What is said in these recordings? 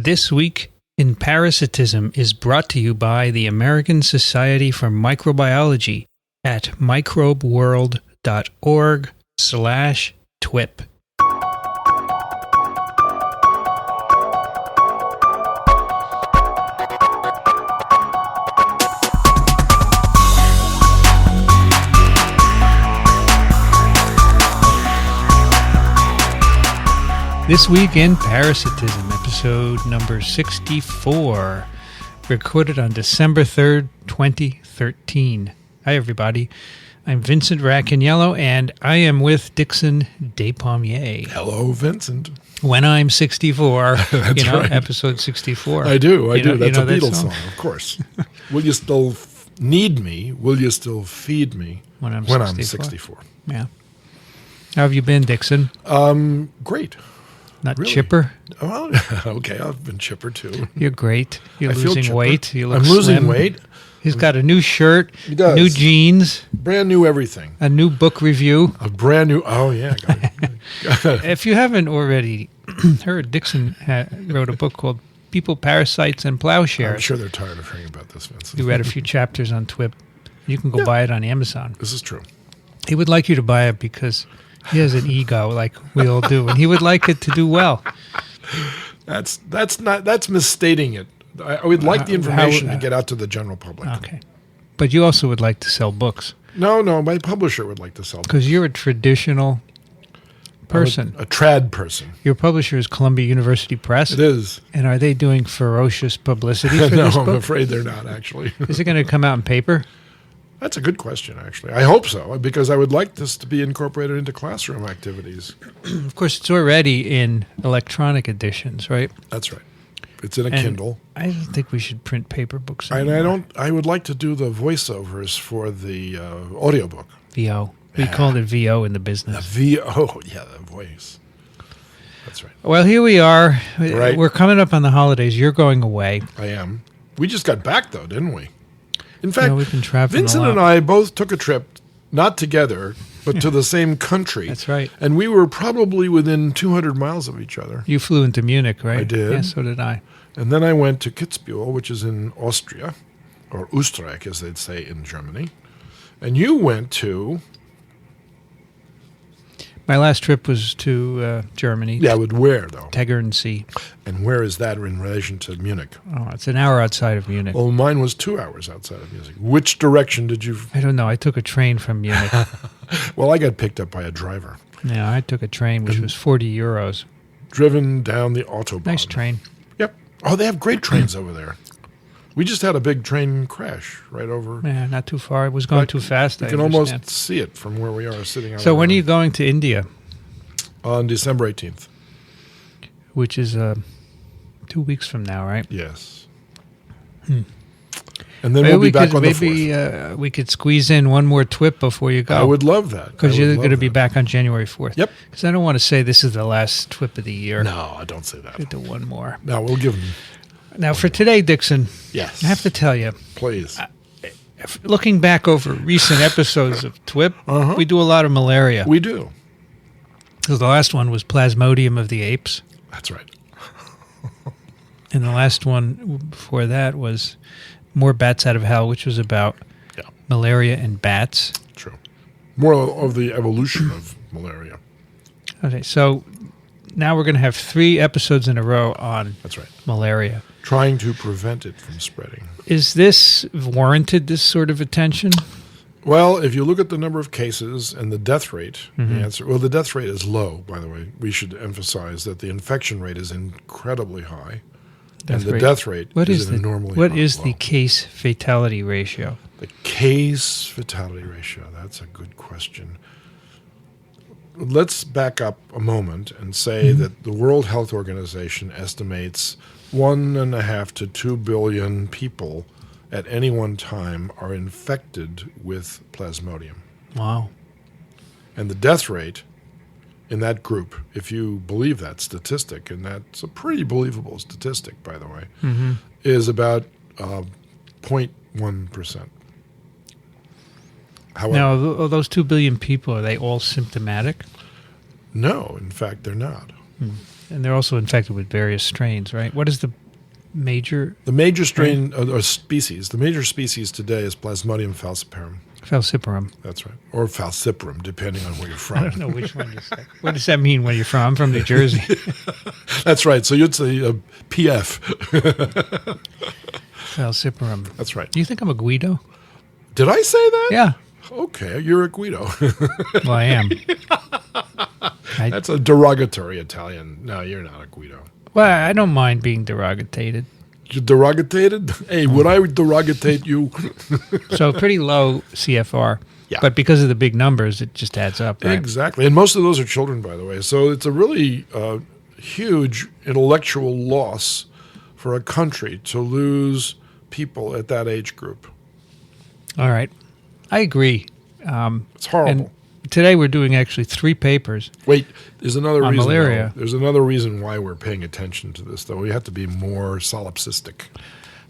This Week in Parasitism is brought to you by the American Society for Microbiology at microbeworld.org/TWiP. This Week in Parasitism, episode number 64, recorded on December 3rd, 2013. Hi, everybody. I'm Vincent Racaniello, and I am with Dickson Despommier. Hello, Vincent. When I'm 64, That's right. Episode 64. I do. That's a Beatles that song, of course. Will you still need me? Will you still feed me when I'm 64? Yeah. How have you been, Dickson? Great. Not Really? Chipper? Well, okay, I've been chipper too. You're great. You're I feel losing chipper. weight. You look I'm losing slim. weight. He's got a new shirt, He does. new jeans, Brand new everything. a new book review. A brand new. Oh yeah. Got it. If you haven't already heard, Dickson wrote a book called People, Parasites, and I'm Plowshares. sure they're tired of hearing about this, Vincent. You read a few chapters on TWiP. You can go buy it on Amazon. This is true. He would like you to buy it because he has an ego like we all do, and he would like it to do well. That's misstating it. I would like the information to get out to the general public. Okay. But you also would like to sell books. No, my publisher would like to sell. Because you're a traditional person. A trad person. Your publisher is Columbia University Press. It is. And are they doing ferocious publicity for No, this I'm book? afraid they're not, actually. Is it going to come out in paper? That's a good question, actually. I hope so, because I would like this to be incorporated into classroom activities. Of course, it's already in electronic editions, right? That's right. It's in a And Kindle. I don't think we should print paper books And anymore. I would like to do the voiceovers for the audiobook. VO. We called it VO in the The business. VO, yeah, the voice. That's right. Well, here we are. Right. We're coming up on the holidays. You're going away. I am. We just got back, though, didn't we? In fact, we've been traveling Vincent a lot. and I both took a trip, not together, but to the same country. That's right. And we were probably within 200 miles of each other. You flew into Munich, right? I did. Yeah, so did I. And then I went to Kitzbühel, which is in Austria, or Österreich, as they'd say in Germany. And you went to... My last trip was to Germany. Yeah, but where, though? Tegernsee. And where is that in relation to Munich? Oh, it's an hour outside of Munich. Well, mine was 2 hours outside of Munich. Which direction did you... I don't know. I took a train from Munich. Well, I got picked up by a driver. Yeah, I took a train, which was 40 euros. Driven down the Autobahn. Nice train. Yep. Oh, they have great trains over there. We just had a big train crash right over... Yeah, not too far. It was going too fast. You I can understand. almost see it from where we are sitting out. So when are you going to India? On December 18th. Which is 2 weeks from now, right? Yes. And then we'll be back on the 4th. We could squeeze in one more TWiP before you go. I would love that. Because I you're would going to love be that. back on January 4th. Yep. Because I don't want to say this is the last TWiP of the year. No, don't say that. We'll do one more. No, we'll give them... Now, for today, Dickson, Yes. I have to tell you, Please. looking back over recent episodes of TWiP, we do a lot of malaria. We do. So the last one was Plasmodium of the apes. That's right. And the last one before that was More Bats Out of Hell, which was about malaria and bats. True. More of the evolution of malaria. Okay, so now we're going to have 3 episodes in a row on That's right. malaria. Trying to prevent it from spreading. Is this warranted, this sort of attention? Well, if you look at the number of cases and the death rate, the answer... Well, the death rate is low, by the way. We should emphasize that the infection rate is incredibly high. And the death rate is enormously What low. is the case fatality ratio? The case fatality ratio, that's a good question. Let's back up a moment and say that the World Health Organization estimates 1.5 to 2 billion people at any one time are infected with Plasmodium. Wow. And the death rate in that group, if you believe that statistic, and that's a pretty believable statistic, by the way, is about 0.1%. However, Now, those 2 billion people, are they all symptomatic? no, in fact, they're not. And they're also infected with various strains, right? What is the major... The major strain, or species, the major species today is Plasmodium falciparum. Falciparum. That's right. Or Falciparum, depending on where you're from. I don't know which one you say. What does that mean when you're from? I'm from New Jersey. That's right. So you'd say PF. Falciparum. That's right. Do you think I'm a Guido? Did I say that? Yeah. Okay, you're a Guido. Well, I am. That's a derogatory Italian. No, you're not a Guido. Well, I don't mind being derogated. You derogated? Hey, would I derogatate you? So pretty low CFR. Yeah. But because of the big numbers, it just adds up, right? Exactly. And most of those are children, by the way. So it's a really huge intellectual loss for a country to lose people at that age group. All right. I agree. It's horrible. And today we're doing actually 3 papers. Wait, there's another on reason. malaria. There's another reason why we're paying attention to this, though. We have to be more solipsistic.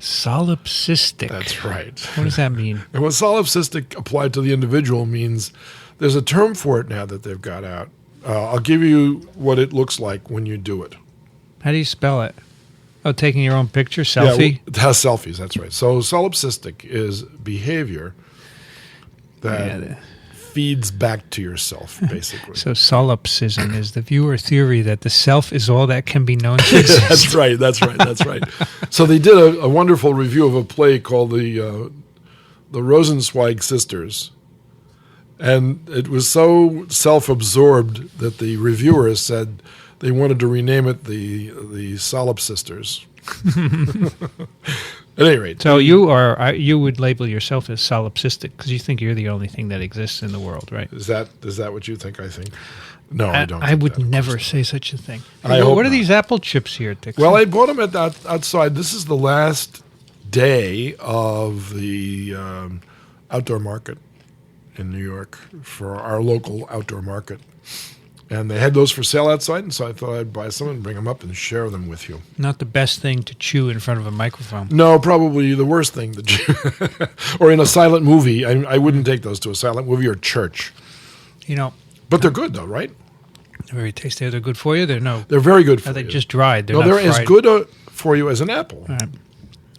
Solipsistic. That's right. What does that mean? And what solipsistic applied to the individual means there's a term for it now that they've got out. I'll give you what it looks like when you do it. How do you spell it? Oh, taking your own picture? Selfie? Yeah, it has selfies, that's right. So solipsistic is behavior that feeds back to yourself, basically. So solipsism is the viewer theory that the self is all that can be known to exist. That's right. So they did a wonderful review of a play called the Rosenzweig Sisters. And it was so self-absorbed that the reviewers said they wanted to rename it the Solipsisters. At any rate. So you would label yourself as solipsistic because you think you're the only thing that exists in the world, right? Is that what you think I think? No, I don't. I would never say such a thing. I hope what are not. these apple chips here, Dickson? Well, I bought them outside. This is the last day of the outdoor market in New York for our local outdoor market. And they had those for sale outside, and so I thought I'd buy some and bring them up and share them with you. Not the best thing to chew in front of a microphone. No, probably the worst thing to chew. Or in a silent movie. I wouldn't take those to a silent movie or church. But they're good, though, right? They're very tasty. They're good for you? They're very good for you. Are they just dried? They're as good for you as an apple. All right.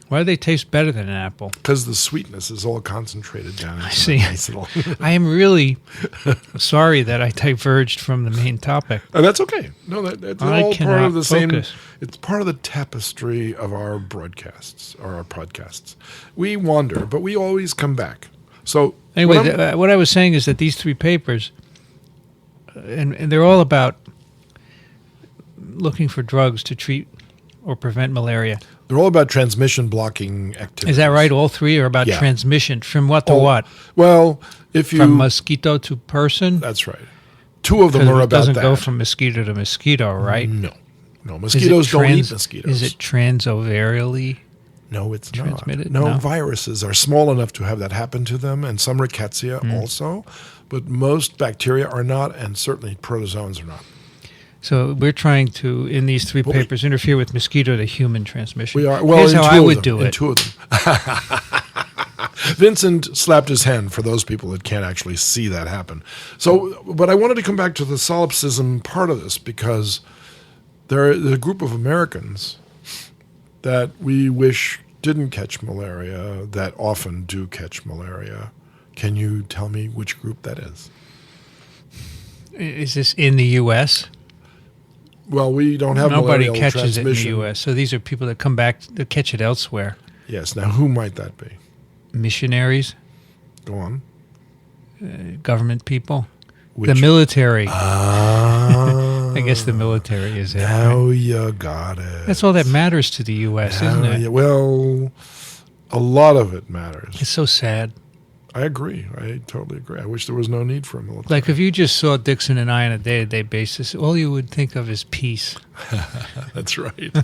Why do they taste better than an apple? Because the sweetness is all concentrated down. I see. Nice little I am really sorry that I diverged from the main topic. That's okay. No, it's I all part of the focus. same. It's part of the tapestry of our broadcasts or our podcasts. We wander, but we always come back. So anyway, what I was saying is that these 3 papers, and they're all about looking for drugs to treat or prevent malaria. They're all about transmission blocking activities. Is that right? All 3 are about transmission from what to what? Well, if you... From mosquito to person? That's right. 2 of them are about that. It doesn't go from mosquito to mosquito, right? No. Mosquitoes don't eat mosquitoes. Is it transovarially No, it's transmitted? not. No, viruses are small enough to have that happen to them, and some rickettsia also, but most bacteria are not, and certainly protozoans are not. So we're trying to, in these 3 papers, interfere with mosquito to human transmission. We are. Well, here's how I would do it. In 2 of them. Vincent slapped his hand for those people that can't actually see that happen. So, but I wanted to come back to the solipsism part of this because there's a group of Americans that we wish didn't catch malaria that often do catch malaria. Can you tell me which group that is? Is this in the U.S.? Well, we don't have Nobody malarial catches it in the transmission. U.S., so these are people that come back to catch it elsewhere. Yes. Now, who might that be? Missionaries, Go on. government people, Which? the military. Ah. I guess the military is it. Now you got it. That's all that matters to the U.S., isn't it? Well, a lot of it matters. It's so sad. I agree. I totally agree. I wish there was no need for a military. Like if you just saw Dickson and I on a day-to-day basis, all you would think of is peace. That's right.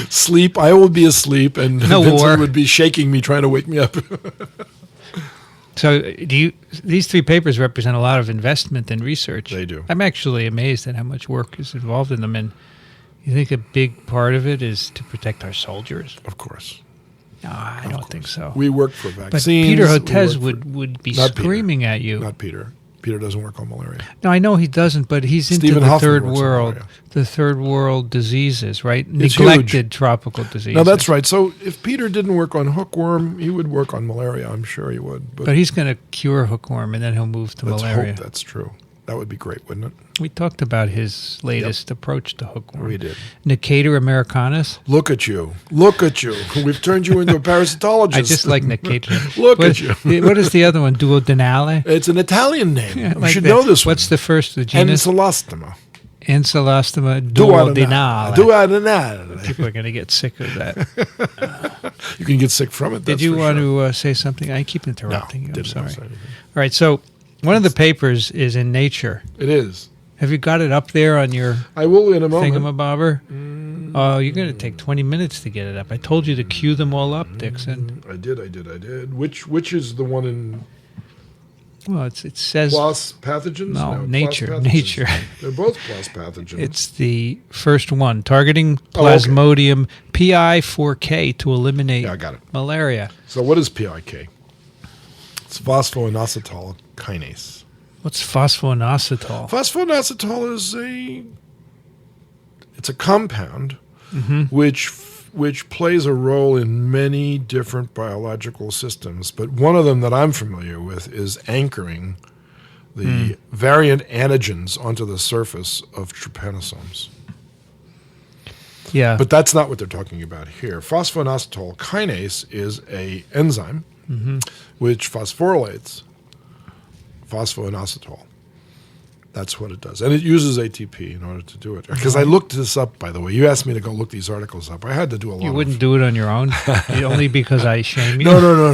Sleep. I would be asleep, and No Vincent war. would be shaking me, trying to wake me up. So these 3 papers represent a lot of investment and research. They do. I'm actually amazed at how much work is involved in them. And you think a big part of it is to protect our soldiers? Of course. No, I don't think so. We work for But vaccines. Peter We Hotez work for- would be Not Peter. screaming at you. Not Peter. Peter doesn't work on malaria. No, I know he doesn't, but he's into Stephen the Hoffman third works on world, malaria. the third world diseases, right? It's Neglected huge. tropical diseases. No, that's right. So if Peter didn't work on hookworm, he would work on malaria. I'm sure he would. But he's going to cure hookworm, and then he'll move to let's malaria. hope that's true. That would be great, wouldn't it? We talked about his latest approach to hookworm. We did. Nicator americanus. Look at you. Look at you. We've turned you into a parasitologist. I just like Nicator. Look at you. What is the other one? Duodenale? It's an Italian name. Yeah, You like should that. know this one. What's the first, the genus? Encelostoma. Encelostoma duodenale. Duodenale. People are going to get sick of that. You can get sick from it. Did that's you for want sure. to say something? I keep interrupting you. I'm didn't want sorry. to say anything. All right, so one of the papers is in Nature. It is. Have you got it up there on your I will in a moment. thingamabobber? Oh, you're going to take 20 minutes to get it up. I told you to cue them all up, Dickson. I did. Which is the one in Well, it says PLOS pathogens? No, PLOS Nature. pathogens. Nature. They're both PLOS pathogens. it's the first one, targeting Oh, okay. Plasmodium PI4K to eliminate Yeah, I got it. malaria. So what is PIK? It's phosphoinositol kinase. What's phosphoinositol? Phosphoinositol is it's a compound which plays a role in many different biological systems, but one of them that I'm familiar with is anchoring the variant antigens onto the surface of trypanosomes. Yeah. But that's not what they're talking about here. Phosphoinositol kinase is a enzyme which phosphorylates phosphoinositol. That's what it does. And it uses ATP in order to do it. Because I looked this up, by the way. You asked me to go look these articles up. I had to do a lot you wouldn't do it on your own? Only because I shame you? No.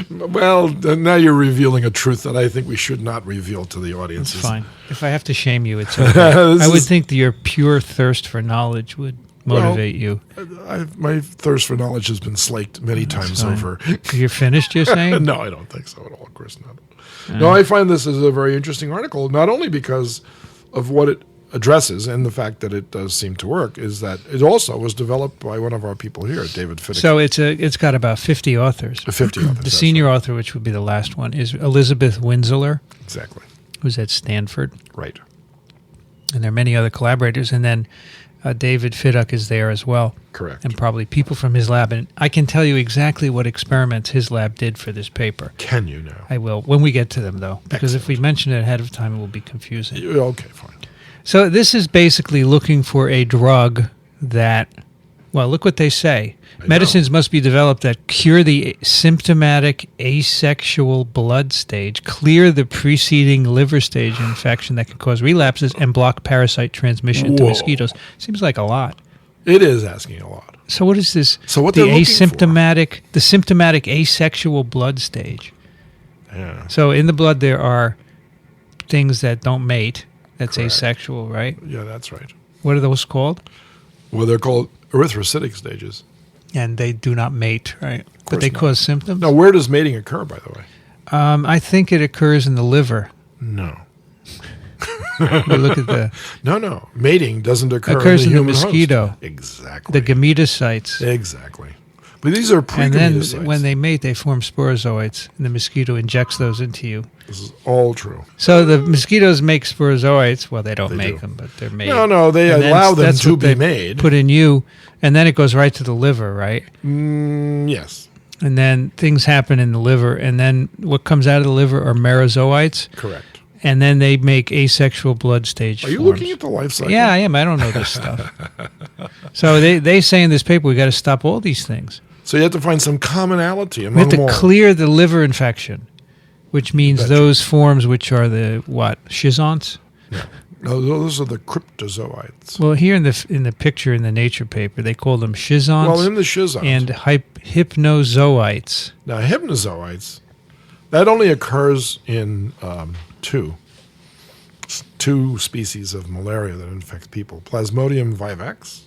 Well, now you're revealing a truth that I think we should not reveal to the audience. It's fine. If I have to shame you, it's okay. I would think that your pure thirst for knowledge would motivate you. My thirst for knowledge has been slaked many times fine. over. You're finished, you're saying? No, I don't think so at all, of course not. No, I find this is a very interesting article, not only because of what it addresses and the fact that it does seem to work, is that it also was developed by one of our people here, David Fiddick. So it's got about 50 authors. 50 authors. The that's senior right. author, which would be the last one, is Elizabeth Winzeler, Exactly. who's at Stanford. Right. And there are many other collaborators. And then David Fiddick is there as well. Correct. And probably people from his lab. And I can tell you exactly what experiments his lab did for this paper. Can you now? I will, when we get to them, though. Because if we Excellent. mention it ahead of time, it will be confusing. Okay, fine. So this is basically looking for a drug that, well, look what they say. Medicines must be developed that cure the symptomatic asexual blood stage, clear the preceding liver stage infection that can cause relapses, and block parasite transmission to Whoa. mosquitoes. Seems like a lot. It is asking a lot. So what is this? So what the they're looking the symptomatic asexual blood stage. Yeah. So in the blood there are things that don't mate. That's Correct. asexual, right? Yeah, that's right. What are those called? Well, they're called erythrocytic stages. And they do not mate, right? But they not. cause symptoms? Now, where does mating occur, by the way? I think it occurs in the liver. No. We look at the No. Mating doesn't occur Occurs in in the the human mosquito. host. Exactly. the gametocytes. Exactly. But these are And then pre-gametocytes. when they mate, they form sporozoites, and the mosquito injects those into you. This is all true. So the mosquitoes make sporozoites. Well, they don't They make do. them, but they're made. No, they And then allow them that's to what be they made. Put in you, and then it goes right to the liver, right? Yes, And then things happen in the liver, and then what comes out of the liver are merozoites, correct. and then they make asexual blood stage Are you forms. looking at the life cycle? Yeah, I am. I don't know this stuff. So they say in this paper we got to stop all these things. So you have to find some commonality We among have them to all. clear the liver infection, which means Betcha. those forms which are the what schizonts. No, those are the cryptozoites. Well, here in the picture in the Nature paper, they call them schizonts Well, in the schizons. and hypnozoites. Now, hypnozoites, that only occurs in two species of malaria that infect people: Plasmodium vivax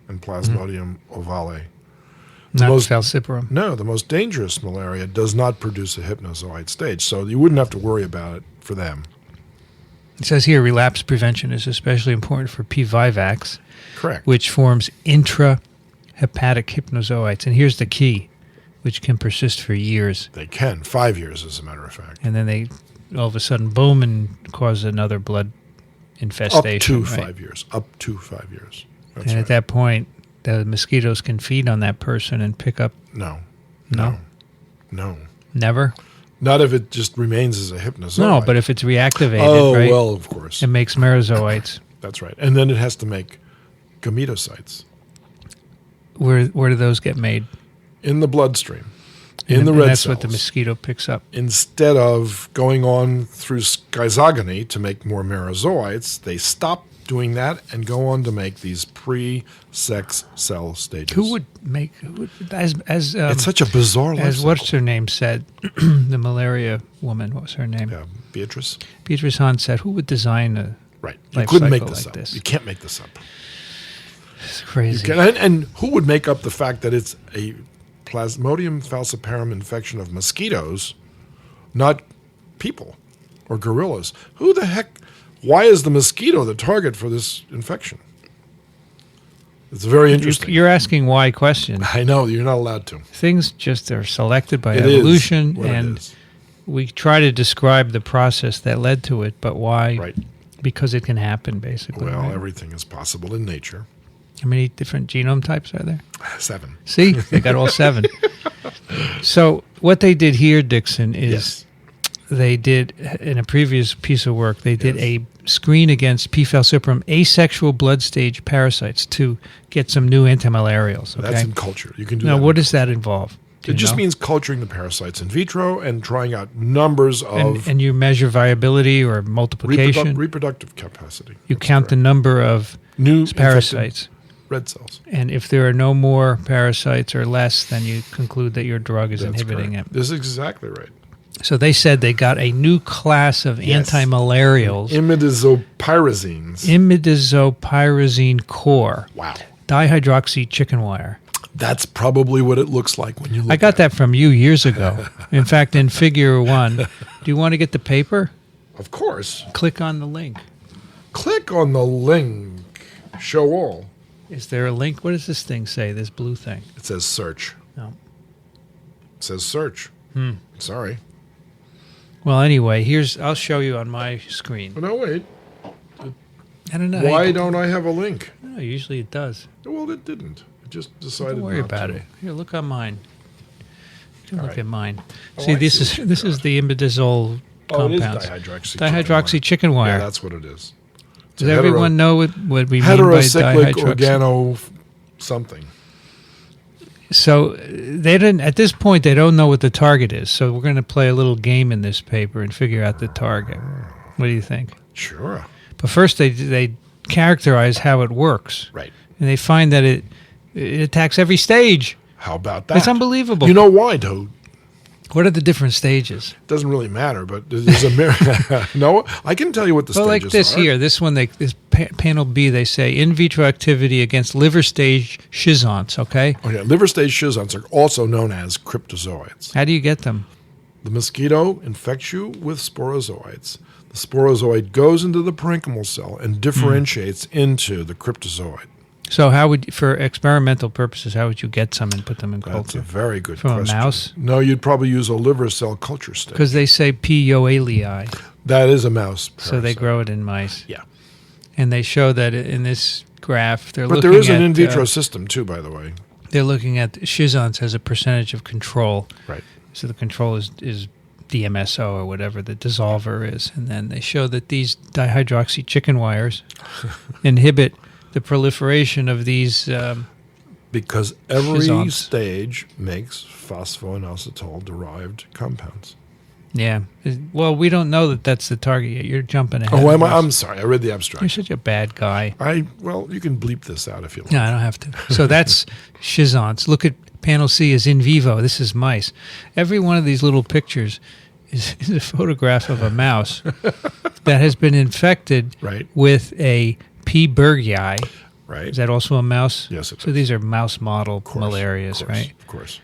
and Plasmodium ovale. Not most- Falciprom. No, the most dangerous malaria does not produce a hypnozoite stage, so you wouldn't have to worry about it for them. It says here relapse prevention is especially important for P. vivax, Correct. which forms intrahepatic hypnozoites. And here's the key. which can persist for years. They can, 5 years as a matter of fact. And then they all of a sudden boom and cause another blood infestation. Up to 5 years. Up to 5 years. That's and right. at that point, the mosquitoes can feed on that person and pick up. No. Never? Not if it just remains as a hypnozoite. No, but if it's reactivated, right? Well, of course. It makes merozoites. That's right. And then it has to make gametocytes. Where do those get made? In the bloodstream. In the red that's cells. what the mosquito picks up. Instead of going on through schizogony to make more merozoites, they stop doing that and go on to make these pre-sex cell stages. It's such a bizarre life as cycle. what's her name said, the malaria woman, what was her name? Yeah, Beatrice. Beatrice Hahn said, who would design a Right. You life couldn't make cycle this like up. this? You can't make this up. It's crazy. And who would make up the fact that it's a Plasmodium falciparum infection of mosquitoes, not people or gorillas? Who the heck? Why is the mosquito the target for this infection? It's very interesting. You're asking why question. I know, you're not allowed to. Things just are selected by It evolution, is what it and is. we try to describe the process that led to it, but why? Right. Because it can happen, basically. Well, right? everything is possible in nature. How many different genome types are there? 7. See, they got all 7. So what they did here, Dickson, is Yes. they did, in a previous piece of work, they did Yes. a screen against P-Falciprom asexual blood stage parasites to get some new antimalarials. Okay? That's in culture. You can do Now, that. what does that involve? Do It you just know? means culturing the parasites in vitro and trying out numbers of And you measure viability or multiplication. reproductive capacity. You That's count the correct. number of New parasites. infected red cells. And if there are no more parasites or less, then you conclude that your drug is That's inhibiting correct. it. This is exactly right. So they said they got a new class of Yes. antimalarials, Imidazopyrazines. imidazopyrazine core, Wow. dihydroxy chicken wire. That's probably what it looks like when you look I got at that from you years ago. In fact, in Figure 1, do you want to get the paper? it. Of course. Click on the link. Click on the link. Show all. Is there a link? What does this thing say, this blue thing? It says search. No. It says search. Sorry. Well, anyway, I'll show you on my screen. Oh, no, wait. I don't know. Why don't I have a link? No, usually it does. Well, it didn't. It just decided Don't worry not about to. it. Here, look on mine. You can All look right. at mine. Oh, See, I this see is what you've this is got. the imidazole Oh, it is compounds. dihydroxy. Dihydroxy chicken wire. Yeah, that's what it is. It's Does a everyone know what we mean by heterocyclic dihydroxy? organo something. So they didn't. At this point, they don't know what the target is. So we're going to play a little game in this paper and figure out the target. What do you think? Sure. But first, they characterize how it works, Right. and they find that it attacks every stage. How about that? It's unbelievable. You know why, though? What are the different stages? Doesn't really matter, but there's a no. I can tell you what the Well, stages like this are. here, this one, panel B, they say in vitro activity against liver stage schizonts. Okay, Okay, liver stage schizonts are also known as cryptozoites. how do you get them? The mosquito infects you with sporozoites. The sporozoid goes into the parenchymal cell and differentiates into the cryptozoite. So, for experimental purposes, how would you get some and put them in That's culture? a very good From a question. mouse? No, you'd probably use a liver cell culture stage. Because they say P. yoalei, That is a mouse parasite. so they grow it in mice. Yeah. And they show that in this graph, But looking there is an at, in vitro system, too, by the way. They're looking at schizonts as a percentage of control. Right. So the control is DMSO or whatever the dissolver is. And then they show that these dihydroxy chicken wires inhibit the proliferation of these. Because every Schizonts. stage makes phosphoinositol-derived compounds. Yeah. Well, we don't know that that's the target yet. You're jumping ahead. Oh, of am I? us. I'm sorry. I read the You're abstract. such a bad guy. Well, you can bleep this out if you like. No, I don't have to. So that's schizonts. Look at panel C is in vivo. This is mice. Every one of these little pictures is a photograph of a mouse that has been infected Right. with a P. burgii. Right. Is that also a mouse? Yes, it So is. these are mouse model Of course, malarias, of course, right? Of course.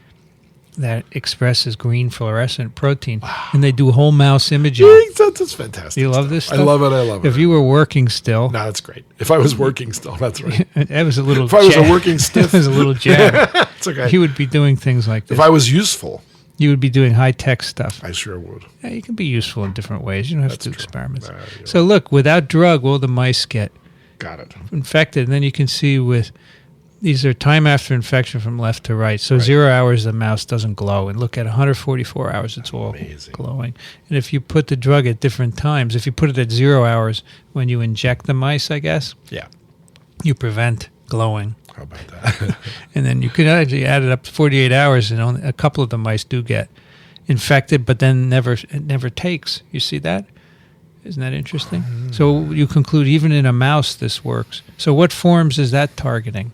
that expresses green fluorescent protein, and they do whole mouse imaging. That's fantastic. You love this stuff? I love it. If you were working still, no, that's great. If I was working still, that's right. that was a little. If I was a working stiff, that was a little jab. It's okay. You would be doing things like this. If I was useful, you would be doing high tech stuff. I sure would. Yeah, you can be useful in different ways. You don't have to do experiments. Yeah. So look, without drug, will the mice get Got it. infected? And then you can see with these are time after infection from left to right. So 0 hours, the mouse doesn't glow. And look at 144 hours, it's all glowing. And if you put the drug at different times, if you put it at 0 hours when you inject the mice, I guess, you prevent glowing. How about that? And then you could actually add it up to 48 hours, and only a couple of the mice do get infected, but then it never takes. You see that? Isn't that interesting? So you conclude even in a mouse this works. So what forms is that targeting?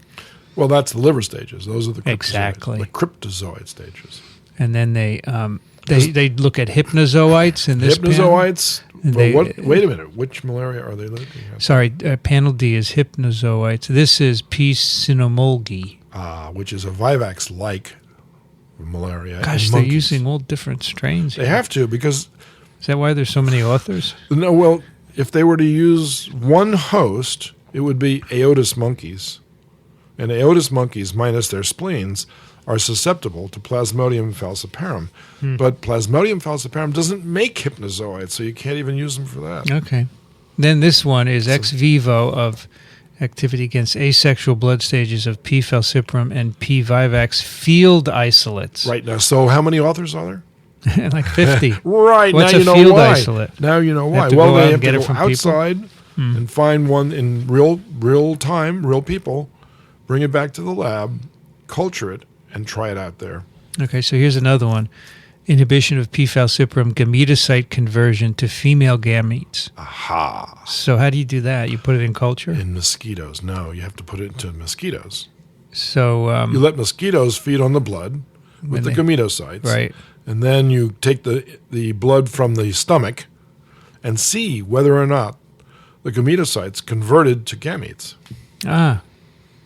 Well, that's the liver stages. Those are the cryptozoids. Exactly. The cryptozoid stages. And then they look at hypnozoites in this Hypnozoites? panel. Wait a minute. Which malaria are they looking at? Sorry, panel D is hypnozoites. This is P. cynomolgi. Which is a Vivax-like malaria. Gosh, they're using all different strains. They have to because... Is that why there's so many authors? No, well, if they were to use one host, it would be Aotus monkeys. And Aotus monkeys, minus their spleens, are susceptible to Plasmodium falciparum. But Plasmodium falciparum doesn't make hypnozoites, so you can't even use them for that. Okay. Then this one is ex vivo of activity against asexual blood stages of P. falciparum and P. vivax field isolates. Right now, so how many authors are there? Like 50. Right, What's now you a know field why. isolate? Now you know why. Have to Well, go out they and have get to it go from people? outside and find one in real time, real people, bring it back to the lab, culture it, and try it out there. Okay, so here's another one. Inhibition of P. falciparum gametocyte conversion to female gametes. Aha. So how do you do that? You put it in culture? In mosquitoes. No, you have to put it into mosquitoes. So You let mosquitoes feed on the blood with the gametocytes. Right. And then you take the blood from the stomach and see whether or not the gametocytes converted to gametes.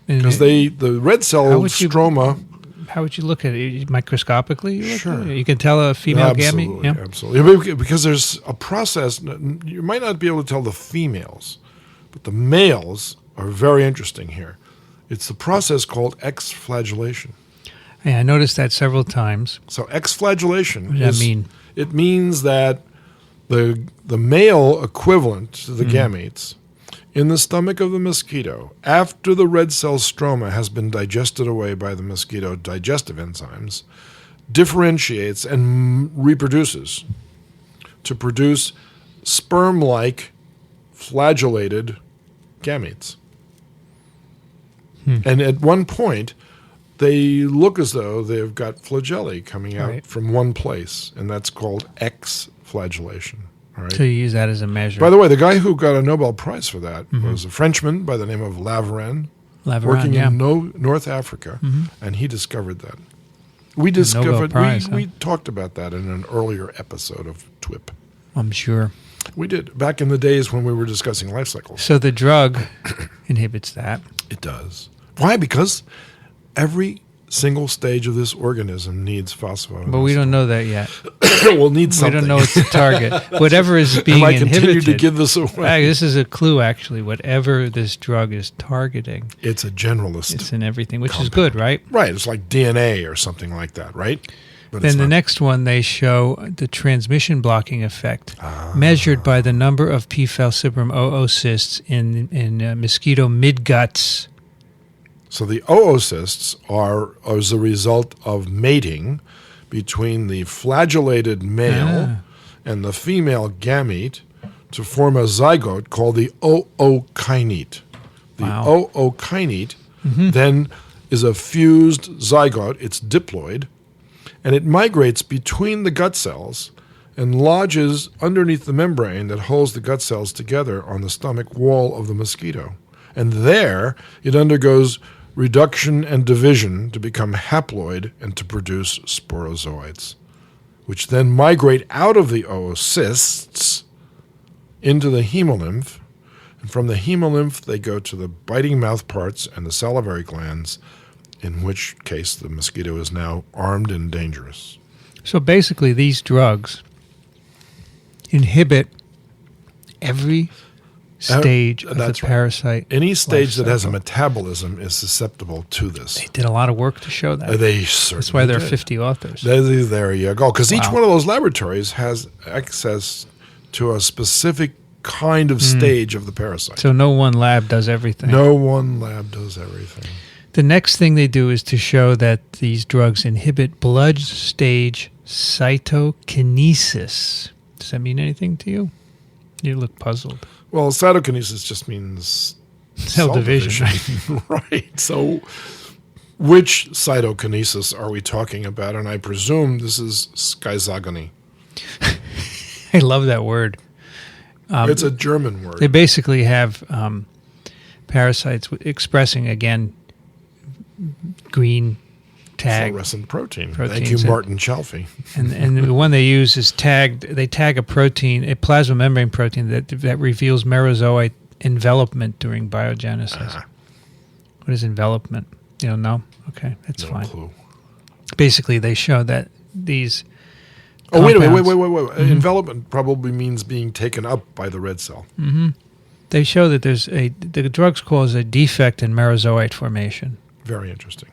Because the red cell stroma... How would you look at it? Microscopically? Sure. You can tell a female gamete? Yeah. Absolutely. Because there's a process. You might not be able to tell the females, but the males are very interesting here. It's the process called exflagellation. Yeah, I noticed that several times. So exflagellation What does that mean? It means that the male equivalent to the gametes in the stomach of the mosquito, after the red cell stroma has been digested away by the mosquito digestive enzymes, differentiates and reproduces to produce sperm-like flagellated gametes. And at one point, they look as though they've got flagellae coming out from one place, and that's called exflagellation. Right? So you use that as a measure. By the way, the guy who got a Nobel Prize for that was a Frenchman by the name of Laveran, working in North Africa, and he discovered that. We discovered we talked about that in an earlier episode of TWiP. I'm sure. We did, back in the days when we were discussing life cycles. So the drug inhibits that. It does. Why? Because every single stage of this organism needs phosphodiester. But we don't know that yet. We'll need something. We don't know it's the target. Whatever is being I inhibited. continue to give this away. This is a clue, actually. Whatever this drug is targeting. It's a generalist. It's in everything, which is good, right? Right. It's like DNA or something like that, right? But then the next one, they show the transmission blocking effect measured by the number of P. falciparum oocysts in mosquito midguts. So the oocysts are as a result of mating between the flagellated male and the female gamete to form a zygote called the ookinete. The ookinete then is a fused zygote. It's diploid, and it migrates between the gut cells and lodges underneath the membrane that holds the gut cells together on the stomach wall of the mosquito. And there it undergoes reduction and division to become haploid and to produce sporozoites, which then migrate out of the oocysts into the hemolymph. And from the hemolymph, they go to the biting mouth parts and the salivary glands in which case the mosquito is now armed and dangerous. So basically, these drugs inhibit every stage of the parasite. Any stage that has a metabolism is susceptible to this. They did a lot of work to show that. They certainly That's why there are did. 50 authors. There you go. Because each one of those laboratories has access to a specific kind of stage of the parasite. So no one lab does everything. No one lab does everything. The next thing they do is to show that these drugs inhibit blood stage cytokinesis. Does that mean anything to you? You look puzzled. Well, cytokinesis just means cell division. Right. So which cytokinesis are we talking about? And I presume this is schizogony. I love that word. It's a German word. They basically have parasites expressing, again, green tag. Fluorescent protein. Proteins. Thank you, Martin Chalfie. And the one they use is they tag a protein, a plasma membrane protein that reveals merozoite envelopment during biogenesis. What is envelopment? You don't know? Okay, that's fine. No clue. Basically, they show that these wait. Mm-hmm. Envelopment probably means being taken up by the red cell. Mm-hmm. They show that the drugs cause a defect in merozoite formation. Very interesting.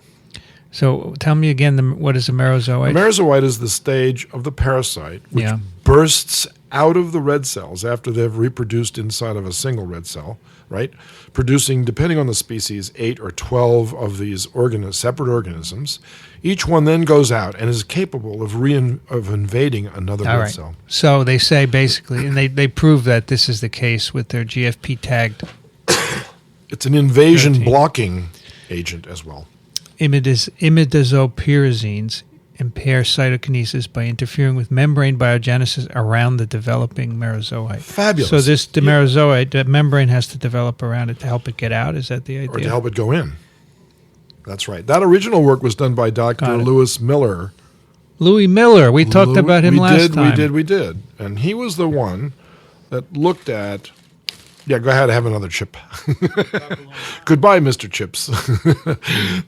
So tell me again, what is a merozoite? A merozoite is the stage of the parasite which bursts out of the red cells after they've reproduced inside of a single red cell, right? Producing, depending on the species, 8 or 12 of these separate organisms. Each one then goes out and is capable of invading another red cell. So they say basically, and they prove that this is the case with their GFP tagged. It's an invasion blocking agent as well. Imidazopyrazines impair cytokinesis by interfering with membrane biogenesis around the developing merozoite. Fabulous. So the merozoite, the membrane has to develop around it to help it get out? Is that the idea? Or to help it go in. That's right. That original work was done by Dr. Louis Miller. Louis Miller. We talked about him last time. We did. And he was the one that looked at... Yeah, go ahead and have another chip. Goodbye, Mr. Chips.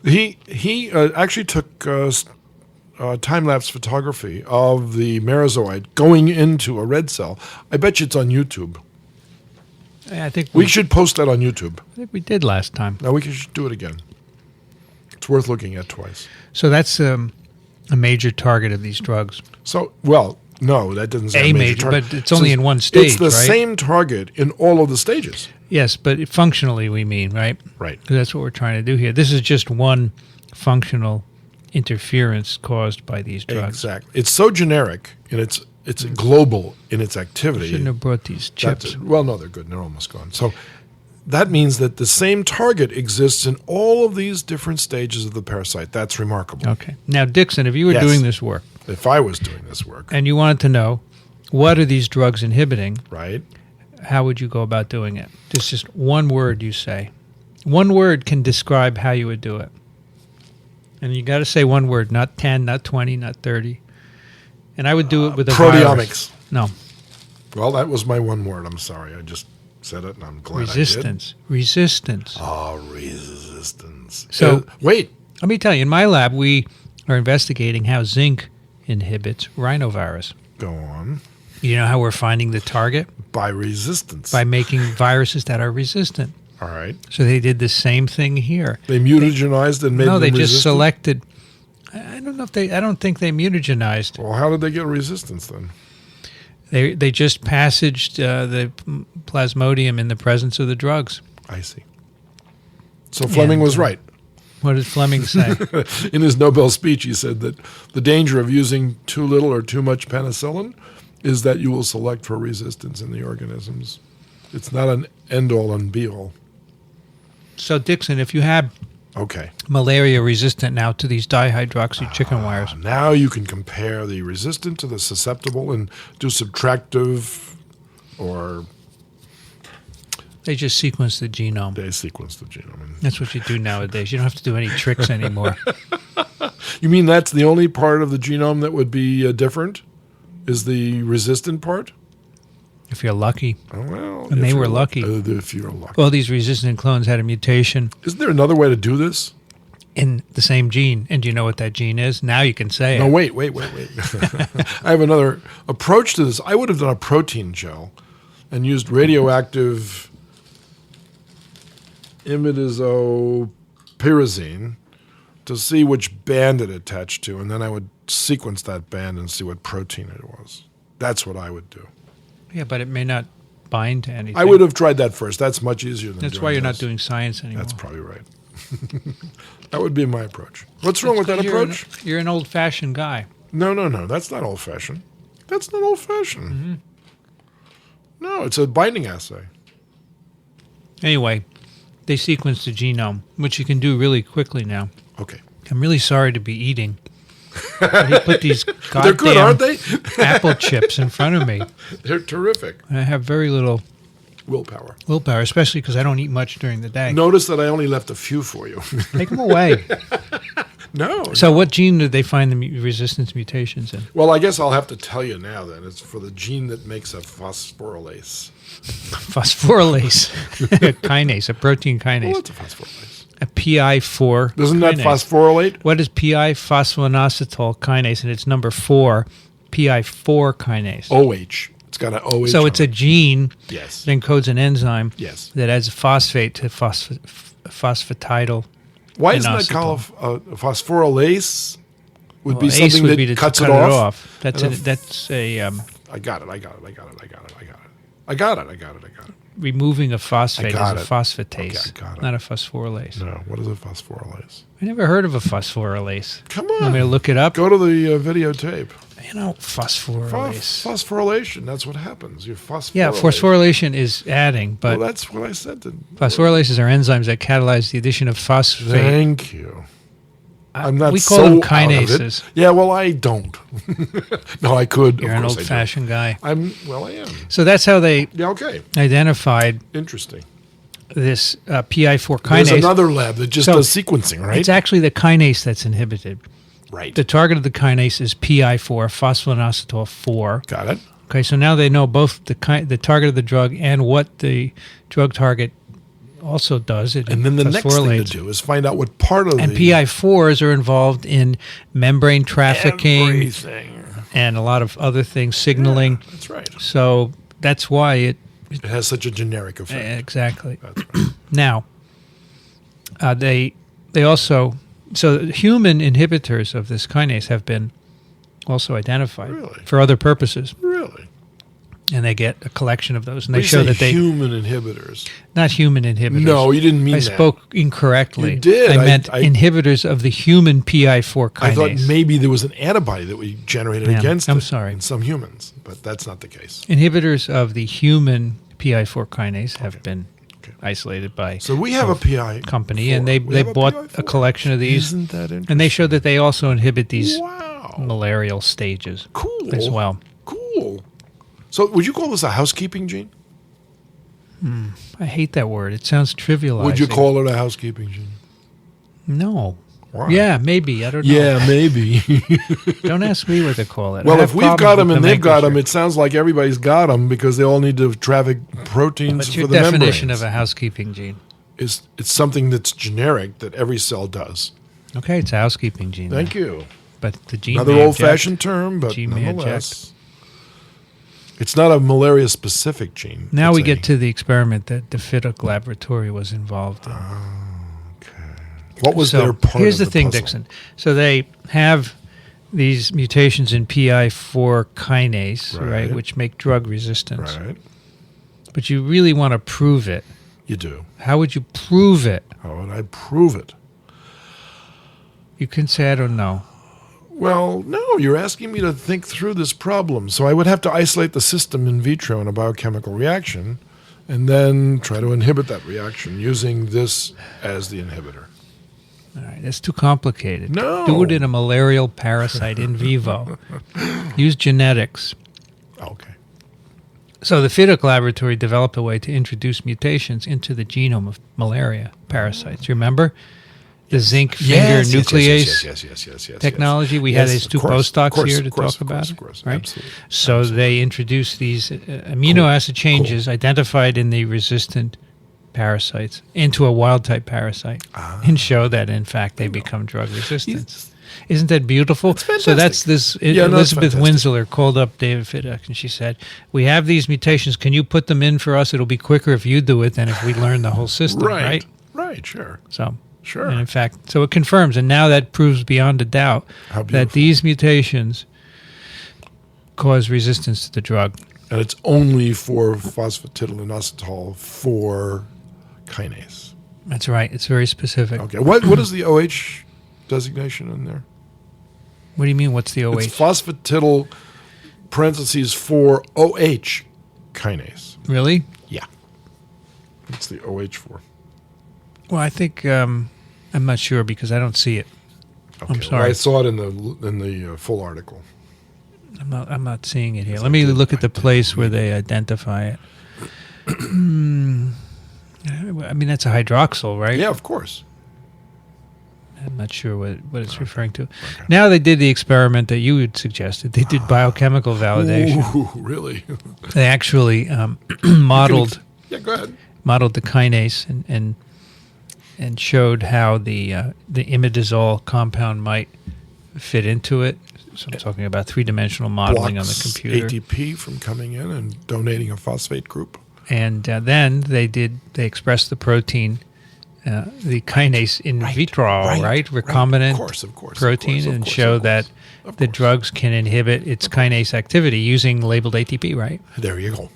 He actually took time-lapse photography of the merozoite going into a red cell. I bet you it's on YouTube. I think we should post that on YouTube. I think we did last time. Now we should do it again. It's worth looking at twice. So that's a major target of these drugs. So, well... No, that doesn't say a major target. But it's only in one stage, It's the same target in all of the stages. Yes, but functionally we mean, right? Right. Because that's what we're trying to do here. This is just one functional interference caused by these drugs. Exactly. It's so generic, and it's global in its activity. Shouldn't have brought these chips. Well, no, they're good. They're almost gone. So that means that the same target exists in all of these different stages of the parasite. That's remarkable. Okay. Now, Dickson, if you were doing this work, if I was doing this work, and you wanted to know what are these drugs inhibiting, right? How would you go about doing it? It's just one word you say. One word can describe how you would do it. And you got to say one word, not 10, not 20, not 30. And I would do it with a proteomics. Virus. No. Well, that was my one word. I'm sorry. I just said it, and I'm glad Resistance. I did. Resistance. Oh, resistance. So wait. Let me tell you, in my lab, we are investigating how zinc inhibits rhinovirus. Go on. You know how we're finding the target? By resistance. By making viruses that are resistant. All right. So they did the same thing here. They mutagenized and made them resistant? No, they just selected. I don't think they mutagenized. Well, how did they get resistance then? They just passaged the plasmodium in the presence of the drugs. I see. So Fleming was right. What did Fleming say? In his Nobel speech, he said that the danger of using too little or too much penicillin is that you will select for resistance in the organisms. It's not an end-all and be-all. So, Dickson, if you have malaria resistant now to these dihydroxy chicken wires. Now you can compare the resistant to the susceptible and do subtractive or... They just sequence the genome. They sequence the genome. That's what you do nowadays. You don't have to do any tricks anymore. You mean that's the only part of the genome that would be different? Is the resistant part? If you're lucky. Oh, well, and they were lucky. If you're lucky. Well, these resistant clones had a mutation. Isn't there another way to do this? in the same gene. And do you know what that gene is? Now you can say No, it. wait. I have another approach to this. I would have done a protein gel and used radioactive imidazopyrazine to see which band it attached to, and then I would sequence that band and see what protein it was. That's what I would do. Yeah, but it may not bind to anything. I would have tried that first. That's much easier than That's doing why you're this. not doing science anymore. That's probably right. That would be my approach. What's wrong with that approach? You're an old-fashioned guy. No. That's not old-fashioned. That's not old-fashioned. Mm-hmm. No, it's a binding assay. Anyway, they sequenced the genome, which you can do really quickly now. Okay. I'm really sorry to be eating. But he put these They're good, aren't they? apple chips in front of me. They're terrific. And I have very little Willpower, especially because I don't eat much during the day. Notice that I only left a few for you. Take them away. No. So what gene did they find the resistance mutations in? Well, I guess I'll have to tell you now then. It's for the gene that makes a phosphorylase. Phosphorylase. Kinase, a protein kinase. What's a phosphorylase? A PI4 Doesn't that kinase. phosphorylate? What is PI-phosphoinositol kinase? And it's number 4, PI4 kinase. OH. It's got an OH. So it's a gene Yes. that encodes an enzyme Yes. that adds phosphate to phosphatidyl. Why isn't that inositol. called a phosphorylase? Would be ACE something would that be to cuts cut it off. That's And a I got it. removing a phosphate is got a it. phosphatase, Okay, I got it. not a phosphorylase. No, what is a phosphorylase? I never heard of a phosphorylase. Come I'm on. going to look it up. Go to the videotape. Phosphorylase. Phosphorylation, that's what happens. You phosphorylate. Yeah, phosphorylation is adding, but Well, that's what I said. phosphorylases are enzymes that catalyze the addition of phosphate. Thank you. I'm not We call so them out of kinases. it. Yeah, well, I don't. No, I could. You're of an course I do. old-fashioned guy. I am. So that's how they Yeah, okay. identified Interesting. this PI4 There's kinase. another lab that just So, does sequencing, right? It's actually the kinase that's inhibited. Right. The target of the kinase is PI4, phosphoinositol 4. Got it. Okay, so now they know both the target of the drug and what the drug target also does. It And then the next thing to phosphorylates. do is find out what part of And the PI4s are involved in membrane trafficking everything. and a lot of other things, signaling. Yeah, that's right. So that's why it It has such a generic effect. exactly. That's right. Now, they also so human inhibitors of this kinase have been also identified Really? for other purposes, Really? and they get a collection of those, and When they you show say that they human inhibitors. not human inhibitors. No, you didn't mean I that. spoke incorrectly. You did. I I- meant I- inhibitors of the human PI4 kinase. I thought maybe there was an antibody that we generated Yeah, against I'm it sorry. in some humans, but that's not the case. Inhibitors of the human PI4 kinase have been Okay. isolated by So we have a PI company, and they We have a bought PI4. a collection of these, Isn't that interesting? and they showed that they also inhibit these Wow. malarial stages Cool. as well. Cool. So would you call this a housekeeping gene? I hate that word. It sounds trivializing. Would you call it a housekeeping gene? No. Why? Yeah, maybe. I don't know. Yeah, maybe. Don't ask me what to call it. I Well, have if we've got problems them with and they've got them, nomenclature. it sounds like everybody's got them because they all need to traffic proteins What's for your the definition membranes. of a housekeeping gene? It's something that's generic that every cell does. Okay, it's a housekeeping gene. Thank then. you. But the gene Another may old-fashioned term, but Gene may nonetheless. It's not a malaria-specific gene. Now It's we a- get to the experiment that the Fiddick laboratory was involved in. What was So their part here's of the thing, puzzle? Dickson. So they have these mutations in PI4 kinase, right, Right. which make drug resistance. Right. But you really want to prove it. You do. How would you prove it? How would I prove it? You can say, I don't know. Well, no, you're asking me to think through this problem. So I would have to isolate the system in vitro in a biochemical reaction and then try to inhibit that reaction using this as the inhibitor. All right, that's too complicated. No. Do it in a malarial parasite in vivo. Use genetics. Okay. So the Fiddick laboratory developed a way to introduce mutations into the genome of malaria parasites. Remember? The zinc finger nuclease yes. technology. We had these two postdocs here to talk about Of course, right? absolutely. So they introduced these amino acid changes identified in the resistant parasites into a wild-type parasite and show that, in fact, they become drug resistant. Isn't that beautiful? So that's this. Elizabeth Winsler called up David Fidduck, and she said, "We have these mutations. Can you put them in for us? It'll be quicker if you do it than if we learn the whole system, right?" Right, sure. So, sure. And in fact, so it confirms, and now that proves beyond a doubt that these mutations cause resistance to the drug. And it's only for phosphatidylinositol 4 kinase. That's right. It's very specific. Okay. What is the OH designation in there? What do you mean, what's the OH? It's phosphatidyl parentheses 4 OH kinase. Really? Yeah. It's the OH 4. Well, I think I'm not sure because I don't see it. Okay. I'm sorry. Well, I saw it in the full article. I'm not seeing it here. Let me look at the place where they identify it. I mean, that's a hydroxyl, right? Yeah, of course. I'm not sure what it's referring to. Okay. Now they did the experiment that you had suggested. They did biochemical validation. Ooh, really? They actually modeled. Go ahead. Modeled the kinase and showed how the imidazole compound might fit into it. So I'm talking about three-dimensional modeling on the computer. ATP from coming in and donating a phosphate group. And then they expressed the protein, the kinase in vitro, right? Recombinant of course, protein, and show that the drugs can inhibit its kinase activity using labeled ATP, right? There you go.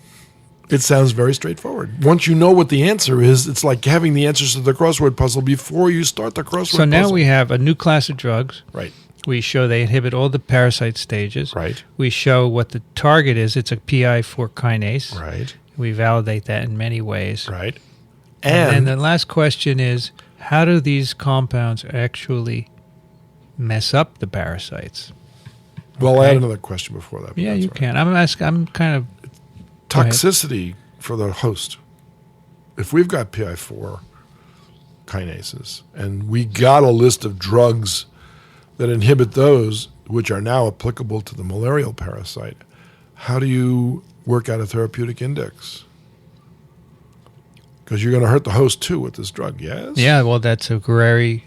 It sounds very straightforward. Once you know what the answer is, it's like having the answers to the crossword puzzle before you start the crossword puzzle. So now we have a new class of drugs. Right. We show they inhibit all the parasite stages. Right. We show what the target is. It's a PI4 kinase. Right. We validate that in many ways. Right. And the last question is, how do these compounds actually mess up the parasites? Well, I'll add another question before that. Yeah, you can. I'm kind of... Toxicity for the host. If we've got PI4 kinases and we got a list of drugs that inhibit those, which are now applicable to the malarial parasite, how do you work out a therapeutic index? Because you're going to hurt the host too with this drug, yes? Yeah, well, that's an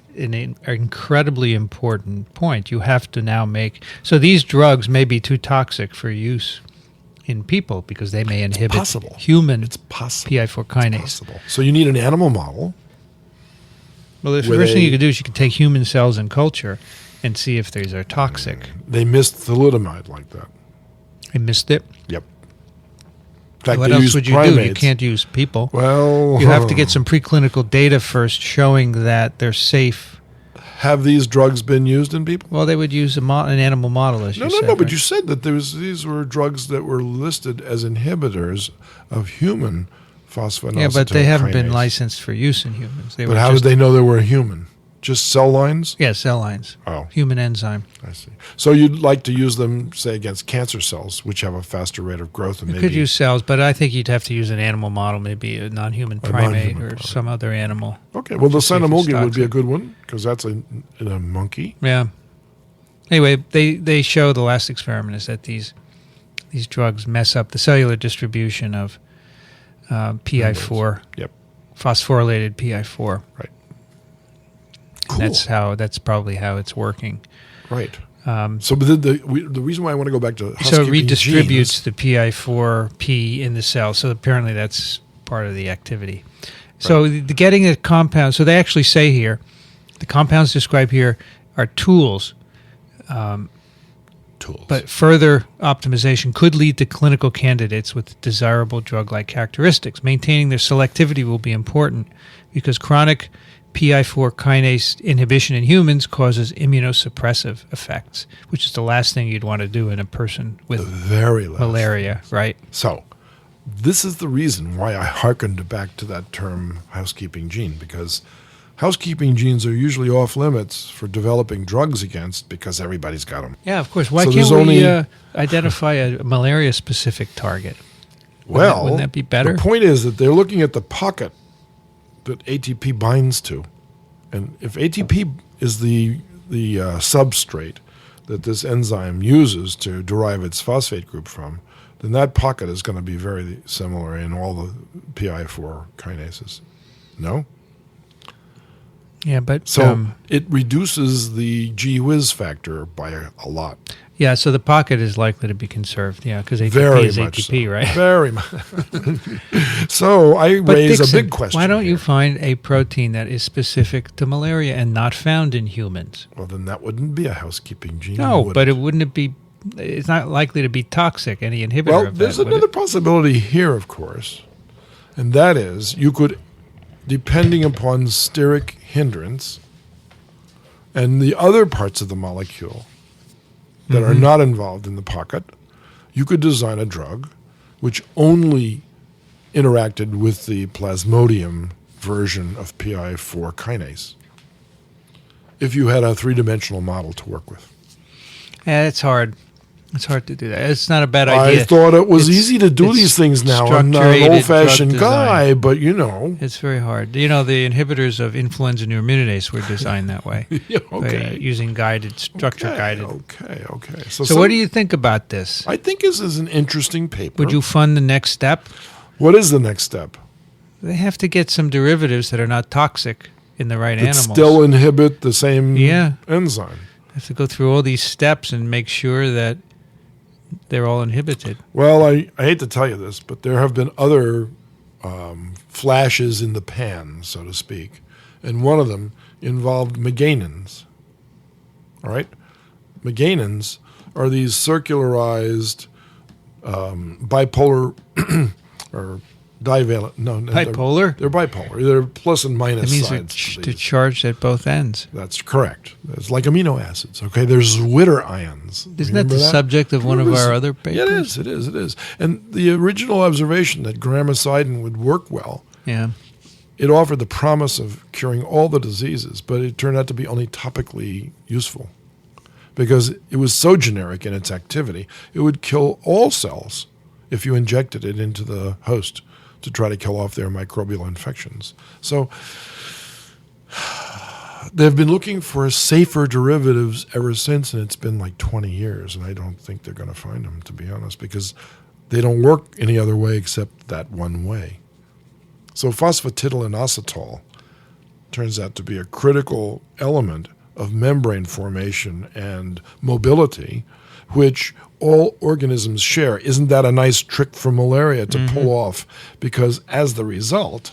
incredibly important point. You have to now make... So these drugs may be too toxic for use in people because they may inhibit human PI4 kinase. It's possible. So you need an animal model. Well, the first thing you could do is you could take human cells in culture and see if these are toxic. They missed thalidomide like that. They missed it? Yep. In fact, what else would you do? You can't use people. Well, you have to get some preclinical data first showing that they're safe. Have these drugs been used in people? Well, they would use an animal model, as you said. No, but you said that these were drugs that were listed as inhibitors of human phosphatidylinositol. Yeah, but they haven't been licensed for use in humans. But how did they know they were human? Just cell lines? Yeah, cell lines. Oh. Human enzyme. I see. So you'd like to use them, say, against cancer cells, which have a faster rate of growth. You could use cells, but I think you'd have to use an animal model, maybe a non-human primate or some other animal. Okay, well, the cynomolgia would be a good one, because that's in a monkey. Yeah. Anyway, they show the last experiment is that these drugs mess up the cellular distribution of PI4, phosphorylated PI4. Right. Cool. That's probably how it's working. Right. So the reason why I want to go back to so it redistributes the PI4P in the cell. So apparently that's part of the activity. Right. So getting a compound. So they actually say here, the compounds described here are tools. But further optimization could lead to clinical candidates with desirable drug-like characteristics. Maintaining their selectivity will be important because chronic PI4 kinase inhibition in humans causes immunosuppressive effects, which is the last thing you'd want to do in a person with malaria, right? So this is the reason why I hearkened back to that term housekeeping gene, because housekeeping genes are usually off limits for developing drugs against because everybody's got them. Yeah, of course. Why can't we identify a malaria-specific target? Wouldn't that be better? The point is that they're looking at the pocket that ATP binds to. And if ATP is the substrate that this enzyme uses to derive its phosphate group from, then that pocket is going to be very similar in all the PI4 kinases. No? Yeah, but So it reduces the gee whiz factor by a lot. yeah, so the pocket is likely to be conserved. Yeah, because ATP Very is much ATP, so. right? Very much. So I But raise Dickson, a big question. why don't you here. find a protein that is specific to malaria and not found in humans? Well, then that wouldn't be a housekeeping gene. No, would but it wouldn't be. It's not likely to be toxic. Any inhibitor. Well, of there's that, would another it? possibility here, of course, and that is you could, depending upon steric hindrance and the other parts of the molecule that are not involved in the pocket, you could design a drug which only interacted with the plasmodium version of PI4 kinase if you had a three-dimensional model to work with. Yeah, it's hard. It's hard to do that. It's not a bad idea. I thought it was It's- easy to do it's these things now. I'm not an structure-aided old-fashioned drug guy, design. but you know. It's very hard. You know, the inhibitors of influenza neuraminidase were designed that way. Yeah, by okay. using guided, structure-guided. Okay. So what do you think about this? I think this is an interesting paper. Would you fund the next step? What is the next step? They have to get some derivatives that are not toxic in the right That animals. still inhibit the same Yeah. enzyme. They have to go through all these steps and make sure that they're all inhibited. Well, I hate to tell you this, but there have been other flashes in the pan, so to speak, and one of them involved meganins. All right? Meganins are these circularized bipolar or divalent. No, Bipolar? They're bipolar. They're plus and It minus means they're sides. to they're these. charged at both ends. That's correct. It's like amino acids. Okay, there's Zwitter ions. Isn't that Remember the subject of one of our other papers? Yeah, it is. And the original observation that gramicidin would work well, Yeah. it offered the promise of curing all the diseases, but it turned out to be only topically useful because it was so generic in its activity. It would kill all cells if you injected it into the host to try to kill off their microbial infections. So they've been looking for safer derivatives ever since, and it's been like 20 years, and I don't think they're going to find them, to be honest, because they don't work any other way except that one way. So phosphatidylinositol turns out to be a critical element of membrane formation and mobility, which all organisms share. Isn't that a nice trick for malaria to pull off? Because as the result,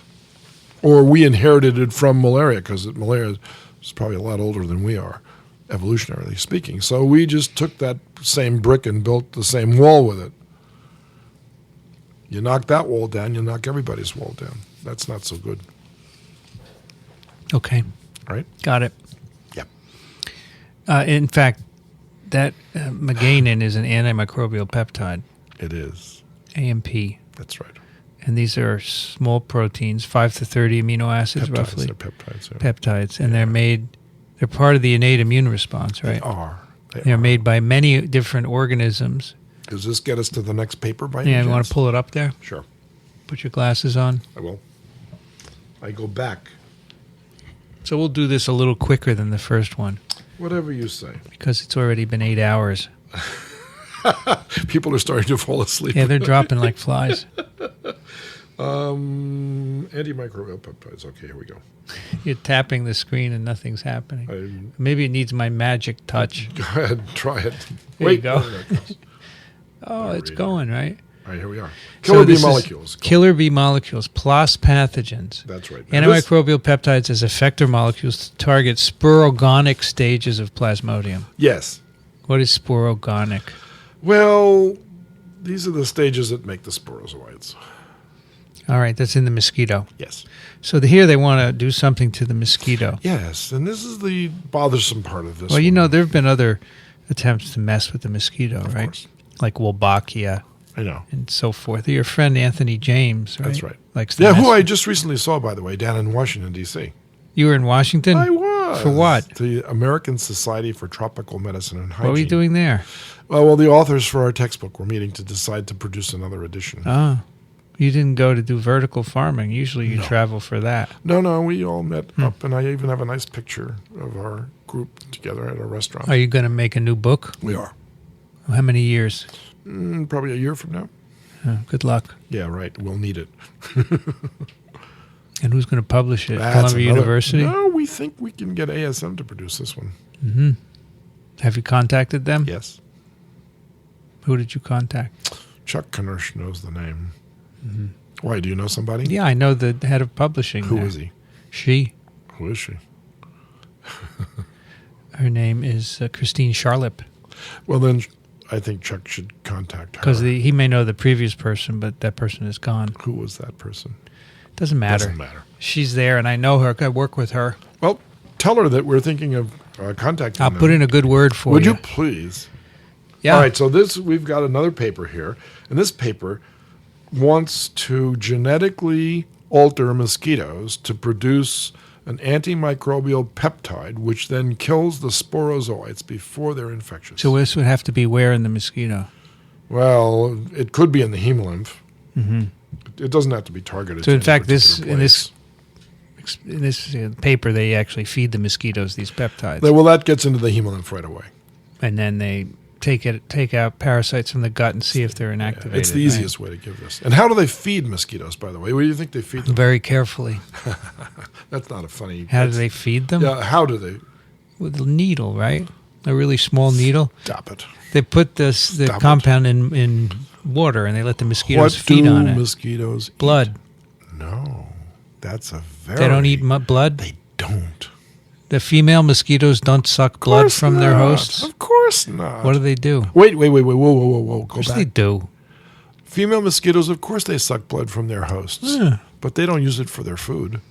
or we inherited it from malaria, because malaria is probably a lot older than we are, evolutionarily speaking. So we just took that same brick and built the same wall with it. You knock that wall down, you knock everybody's wall down. That's not so good, Okay. right? Got it. Yep. In fact, that meganin is an antimicrobial peptide, It is. AMP. That's right. And these are small proteins, 5 to 30 amino acids, roughly. They're peptides. Yeah. Peptides. And they're part of the innate immune response, right? They are. They're made by many different organisms. Does this get us to the next paper by Yeah, any you want chance? to pull it up there? Sure. Put your glasses on. I will. I go back. So we'll do this a little quicker than the first one Whatever you say. because it's already been 8 hours. People are starting to fall asleep. Yeah, they're dropping like flies. Antimicrobial peptides. Okay, here we go. You're tapping the screen and nothing's happening. I, Maybe it needs my magic touch. go ahead, try it. There you go. there it goes. Oh, it's read it. going, right? All right, here we are. So Killer B this is molecules. Killer B molecules, plus pathogens. That's right. Now this- Antimicrobial peptides as effector molecules to target sporogonic stages of Plasmodium. Yes. What is sporogonic? Well, these are the stages that make the sporozoites. All right, that's in the mosquito. Yes. So here they want to do something to the mosquito. Yes, and this is the bothersome part of this. Well, you one. know, there have been other attempts to mess with the mosquito, Of right? course. Like Wolbachia I know. and so forth. Your friend Anthony James, right? That's right. Likes to Yeah, mess who I with- just recently saw, by the way, down in Washington, D.C. You were in Washington? I was. For what? The American Society for Tropical Medicine and Hygiene. What were you doing there? Well, the authors for our textbook were meeting to decide to produce another edition. Oh, you didn't go to do vertical farming. Usually you travel for that. No, we all met up, and I even have a nice picture of our group together at a restaurant. Are you going to make a new book? We are. How many years? Probably a year from now. Good luck. Yeah, right. We'll need it. And who's going to publish it? That's Columbia University? No, we think we can get ASM to produce this one. Mm-hmm. Have you contacted them? Yes. Who did you contact? Chuck Knersch knows the name. Mm-hmm. Why, do you know somebody? Yeah, I know the head of publishing. Who is he? She. Who is she? Her name is Christine Charlip. Well, then I think Chuck should contact her. Because he may know the previous person, but that person is gone. Who was that person? Doesn't matter. Doesn't matter. She's there, and I know her. I work with her. Well, tell her that we're thinking of contacting I'll them. put in a good word for you. Would you please? Yeah. All right, so we've got another paper here, and this paper wants to genetically alter mosquitoes to produce an antimicrobial peptide, which then kills the sporozoites before they're infectious. So this would have to be where in the mosquito? Well, it could be in the hemolymph. Mm-hmm. It doesn't have to be targeted. So to in any fact, particular place. in this paper, they actually feed the mosquitoes these peptides, Well, that gets into the hemolymph right away. and then they take out parasites from the gut and see if they're inactivated. It's the easiest way to give this. And how do they feed mosquitoes, by the way? What do you think they feed them? Very carefully. That's not a funny... How do they feed them? Yeah, how do they? With a needle, right? A really small needle. Stop it. They put the Stop compound in water, and they let the mosquitoes What feed do on it. mosquitoes Blood. eat? No. That's a very... They don't eat blood? They don't. The female mosquitoes don't suck blood from their hosts? Of course not. What do they do? Wait. Whoa. Of course they do. Female mosquitoes, of course they suck blood from their hosts. Yeah. But they don't use it for their food.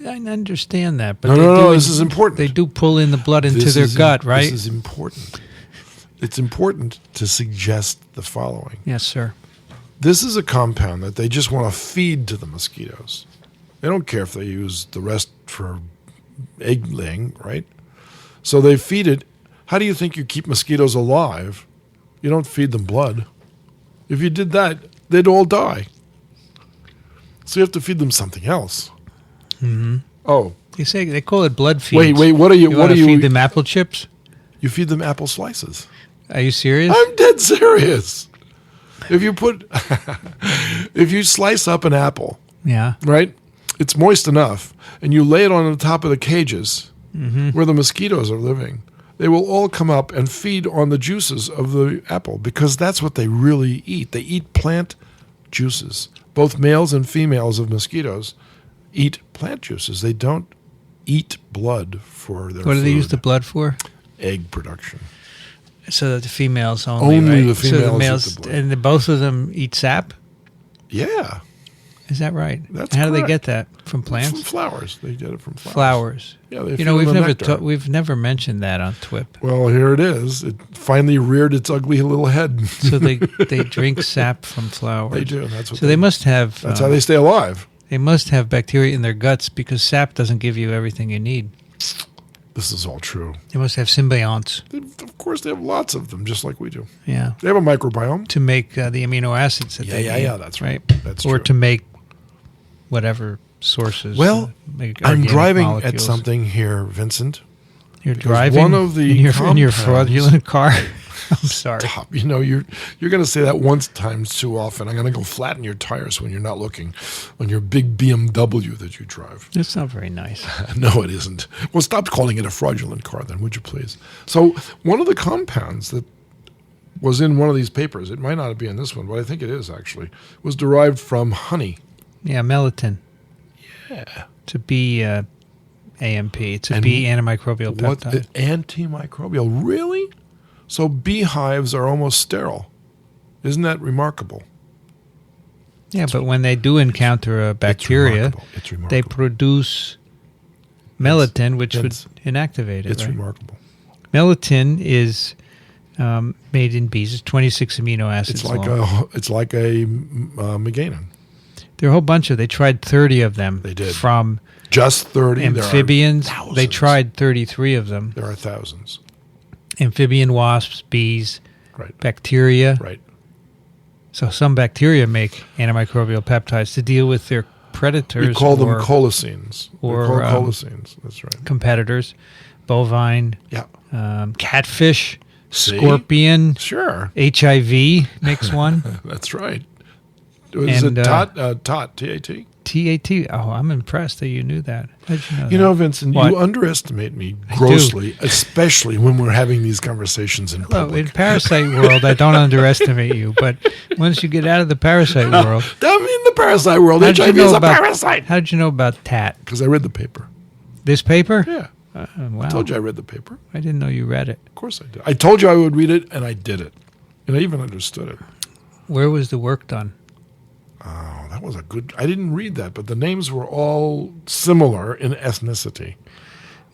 I understand that. But No, this is important. They do pull in the blood into their gut, right? This is important. It's important to suggest the following. Yes, sir. This is a compound that they just want to feed to the mosquitoes. They don't care if they use the rest for egg laying, right? So they feed it. How do you think you keep mosquitoes alive? You don't feed them blood. If you did that, they'd all die. So you have to feed them something else. Mm-hmm. Oh, They call it blood feeds. wait. What are you? What do you feed them? Apple chips? You feed them apple slices. Are you serious? I'm dead serious. If you slice up an apple, Yeah. right? It's moist enough, and you lay it on the top of the cages where the mosquitoes are living. They will all come up and feed on the juices of the apple because that's what they really eat. They eat plant juices. Both males and females of mosquitoes eat plant juices. They don't eat blood for their What do they food. use the blood for? Egg production. So that the females only, Only right? the females So the eat males, the blood. and both of them eat sap? Yeah. Is that right? That's How do they correct. get that? From From plants? flowers. They get it from flowers. Flowers. Yeah, they feed we've them never nectar. we've never mentioned that on TWiP. Well, here it is. It finally reared its ugly little head. So they drink sap from flowers. They do. That's what So they must have. That's how they stay alive. They must have bacteria in their guts because sap doesn't give you everything you need. This is all true. They must have symbionts. Of course, they have lots of them, just like we do. Yeah. They have a microbiome. To make the amino acids that they need. Yeah. That's right. That's or true. to make whatever sources. Well, make I'm organic driving molecules. at something here, Vincent. You're because driving one of the in your compounds- fraudulent car. I'm sorry. Stop. You know, you're going to say that once times too often. I'm going to go flatten your tires when you're not looking on your big BMW that you drive. That's not very nice. No, it isn't. Well, stop calling it a fraudulent car then, would you please? So one of the compounds that was in one of these papers, it might not be in this one, but I think it is actually, was derived from honey. Yeah, melatonin. Yeah. To be AMP. To And be antimicrobial What? peptide. Antimicrobial. Really? So beehives are almost sterile. Isn't that remarkable? Yeah, but when they do encounter a bacteria, It's remarkable. they produce melatonin, which would It's- inactivate it. It's right? remarkable. Melatonin is made in bees. It's 26 amino acids long. It's like a Meganon. There are a whole bunch of. They tried 30 of them. They did. From Just 30. amphibians. There are They thousands. tried 33 of them. There are thousands. Amphibian wasps, bees, Right. bacteria. Right. So some bacteria make antimicrobial peptides to deal with their predators. We call them or colicines. or, They're called colicines. That's right. competitors. Bovine, Yeah. catfish, See? scorpion, Sure. HIV makes one. That's right. Was And, it TOT? TOT, T-A-T? TAT. Oh, I'm impressed that you knew that. How'd you know You that? know, Vincent, What? you underestimate me grossly, especially when we're having these conversations in Well, public. in parasite world, I don't underestimate you, but once you get out of the parasite world, I'm in the parasite world. how'd you HIV know is a about- parasite. how'd you know about TAT? Because I read the paper. This paper? Yeah. Wow. I told you I read the paper. I didn't know you read it. Of course I did. I told you I would read it, and I did it. And I even understood it. Where was the work done? Oh, that was a good... I didn't read that, but the names were all similar in ethnicity.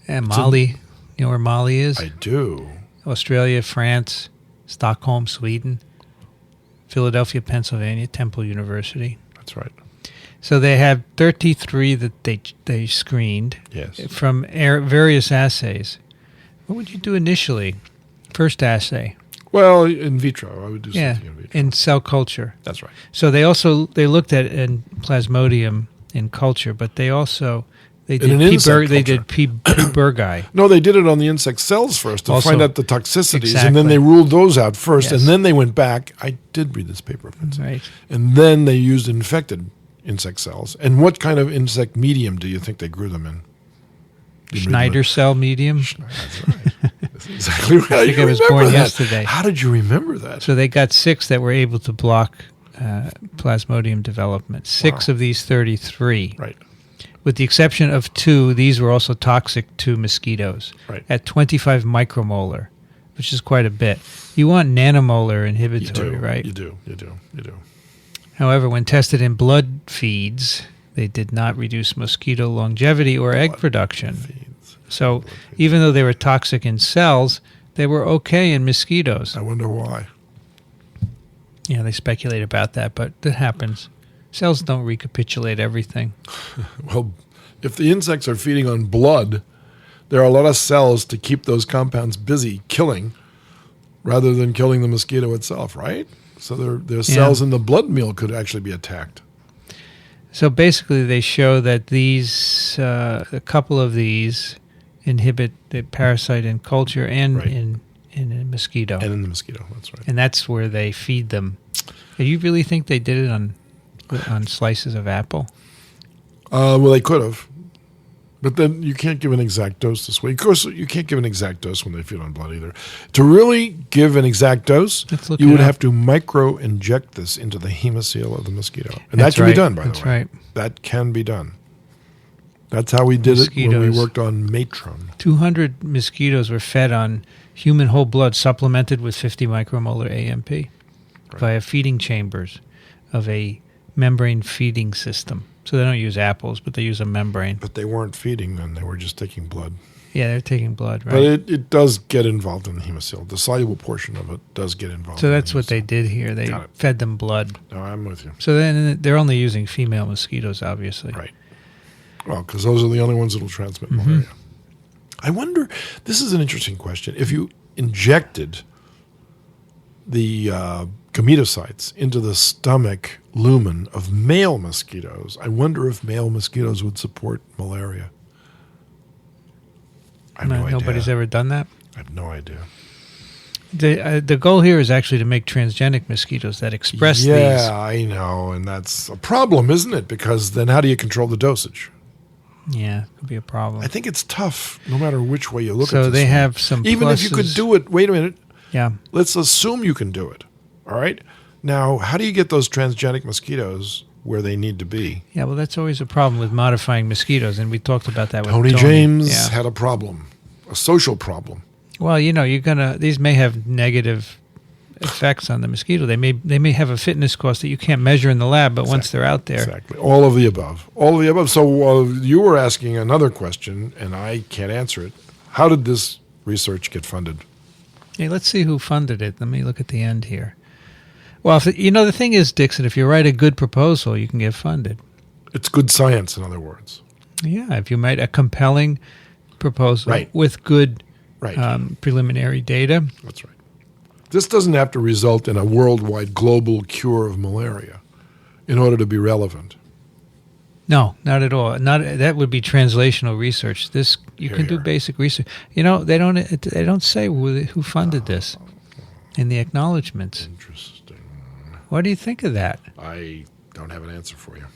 And Mali. You know where Mali is? I do. Australia, France, Stockholm, Sweden, Philadelphia, Pennsylvania, Temple University. That's right. So they have 33 that they screened Yes. from various assays. What would you do initially? First assay. Well, in vitro. I would do Yeah, something in vitro. in cell culture. That's right. So they looked at in Plasmodium in culture, but they did an insect They culture. did P. burgii. No, they did it on the insect cells first to Also- find out the toxicities, and Exactly. then they ruled those out first, Yes. and then they went back. I did read this paper, Vincent. Right. And then they used infected insect cells. And what kind of insect medium do you think they grew them in? You read Schneider cell medium. That's right. That's exactly right. I think You I was remember born that. yesterday. How did you remember that? So they got 6 that were able to block Plasmodium development. 6 Wow. of these 33. Right. With the exception of 2, these were also toxic to mosquitoes Right. at 25 micromolar, which is quite a bit. You want nanomolar You inhibitory, do. right? You do. You do. You do. However, when tested in blood feeds, they did not reduce mosquito longevity or egg production. Feeds. So even though they were toxic in cells, they were okay in mosquitoes. I wonder why. Yeah, they speculate about that, but that happens. Cells don't recapitulate everything. Well, if the insects are feeding on blood, there are a lot of cells to keep those compounds busy killing rather than killing the mosquito itself, right? So their cells in the blood meal could actually be attacked. So basically, they show that these, a couple of these, inhibit the parasite in culture and Right. in a mosquito, And in the mosquito, that's right. and that's where they feed them. Do you really think they did it on slices of apple? Well, they could have. But then you can't give an exact dose this way. Of course, you can't give an exact dose when they feed on blood either. To really give an exact dose, Let's look you it would up. have to micro-inject this into the hemocoel of the mosquito. And That's that can be right. done, by That's the way. right. That can be done. That's how we did it when we Mosquitoes. worked on Matron. 200 mosquitoes were fed on human whole blood supplemented with 50 micromolar AMP via feeding chambers of a membrane feeding system. So they don't use apples, but they use a membrane. But they weren't feeding then. They were just taking blood. Yeah, they're taking blood, right? But it does get involved in the hemocoel. The soluble portion of it does get involved. So in that's the what they hemocoel. did here. They Got it. fed them blood. No, I'm with you. So then they're only using female mosquitoes, obviously. Right. Well, because those are the only ones that will transmit Mm-hmm. malaria. I wonder, this is an interesting question. If you injected the gametocytes into the stomach lumen of male mosquitoes, I wonder if male mosquitoes would support malaria. I have no idea. Nobody's ever done that. I have no idea. The goal here is actually to make transgenic mosquitoes that express Yeah, I know, and that's a problem, isn't it? Because then how do you control the dosage? these. Yeah, could be a problem. I think it's tough, no matter which way you look at So this. they one. have some Even if you could pluses. do it, wait a minute, Yeah. let's assume you can do it, all right? Now, how do you get those transgenic mosquitoes where they need to be? Yeah, well, that's always a problem with modifying mosquitoes, and we talked about that with Tony James Yeah. had a problem, a social problem. Well, these may have negative effects on the mosquito. They may have a fitness cost that you can't measure in the lab, but once they're out there, Exactly. All of the above. All of the above. So you were asking another question, and I can't answer it. How did this research get funded? hey, let's see who funded it. Let me look at the end here. Well, the thing is, Dickson, if you write a good proposal, you can get funded. It's good science, in other words. Yeah, if you write a compelling proposal Right. with good Right. preliminary data. That's right. This doesn't have to result in a worldwide global cure of malaria in order to be relevant. No, not at all. That would be translational research. This you Here, can do here. basic research. They don't say who funded this in the acknowledgments. Interesting. What do you think of that? I don't have an answer for you.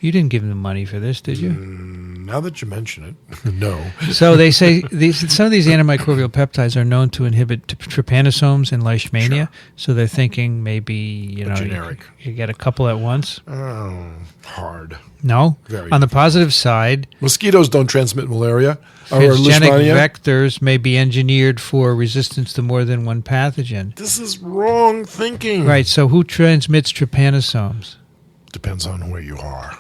You didn't give them money for this, did you? Now that you mention it, no. So they say some of these antimicrobial peptides are known to inhibit trypanosomes and leishmania. Sure. So they're thinking maybe generic. You get a couple at once. Oh, hard. No. Very On the positive side, mosquitoes don't transmit malaria or transgenic leishmania. vectors may be engineered for resistance to more than one pathogen. This is wrong thinking. Right. So who transmits trypanosomes? Depends on where you are.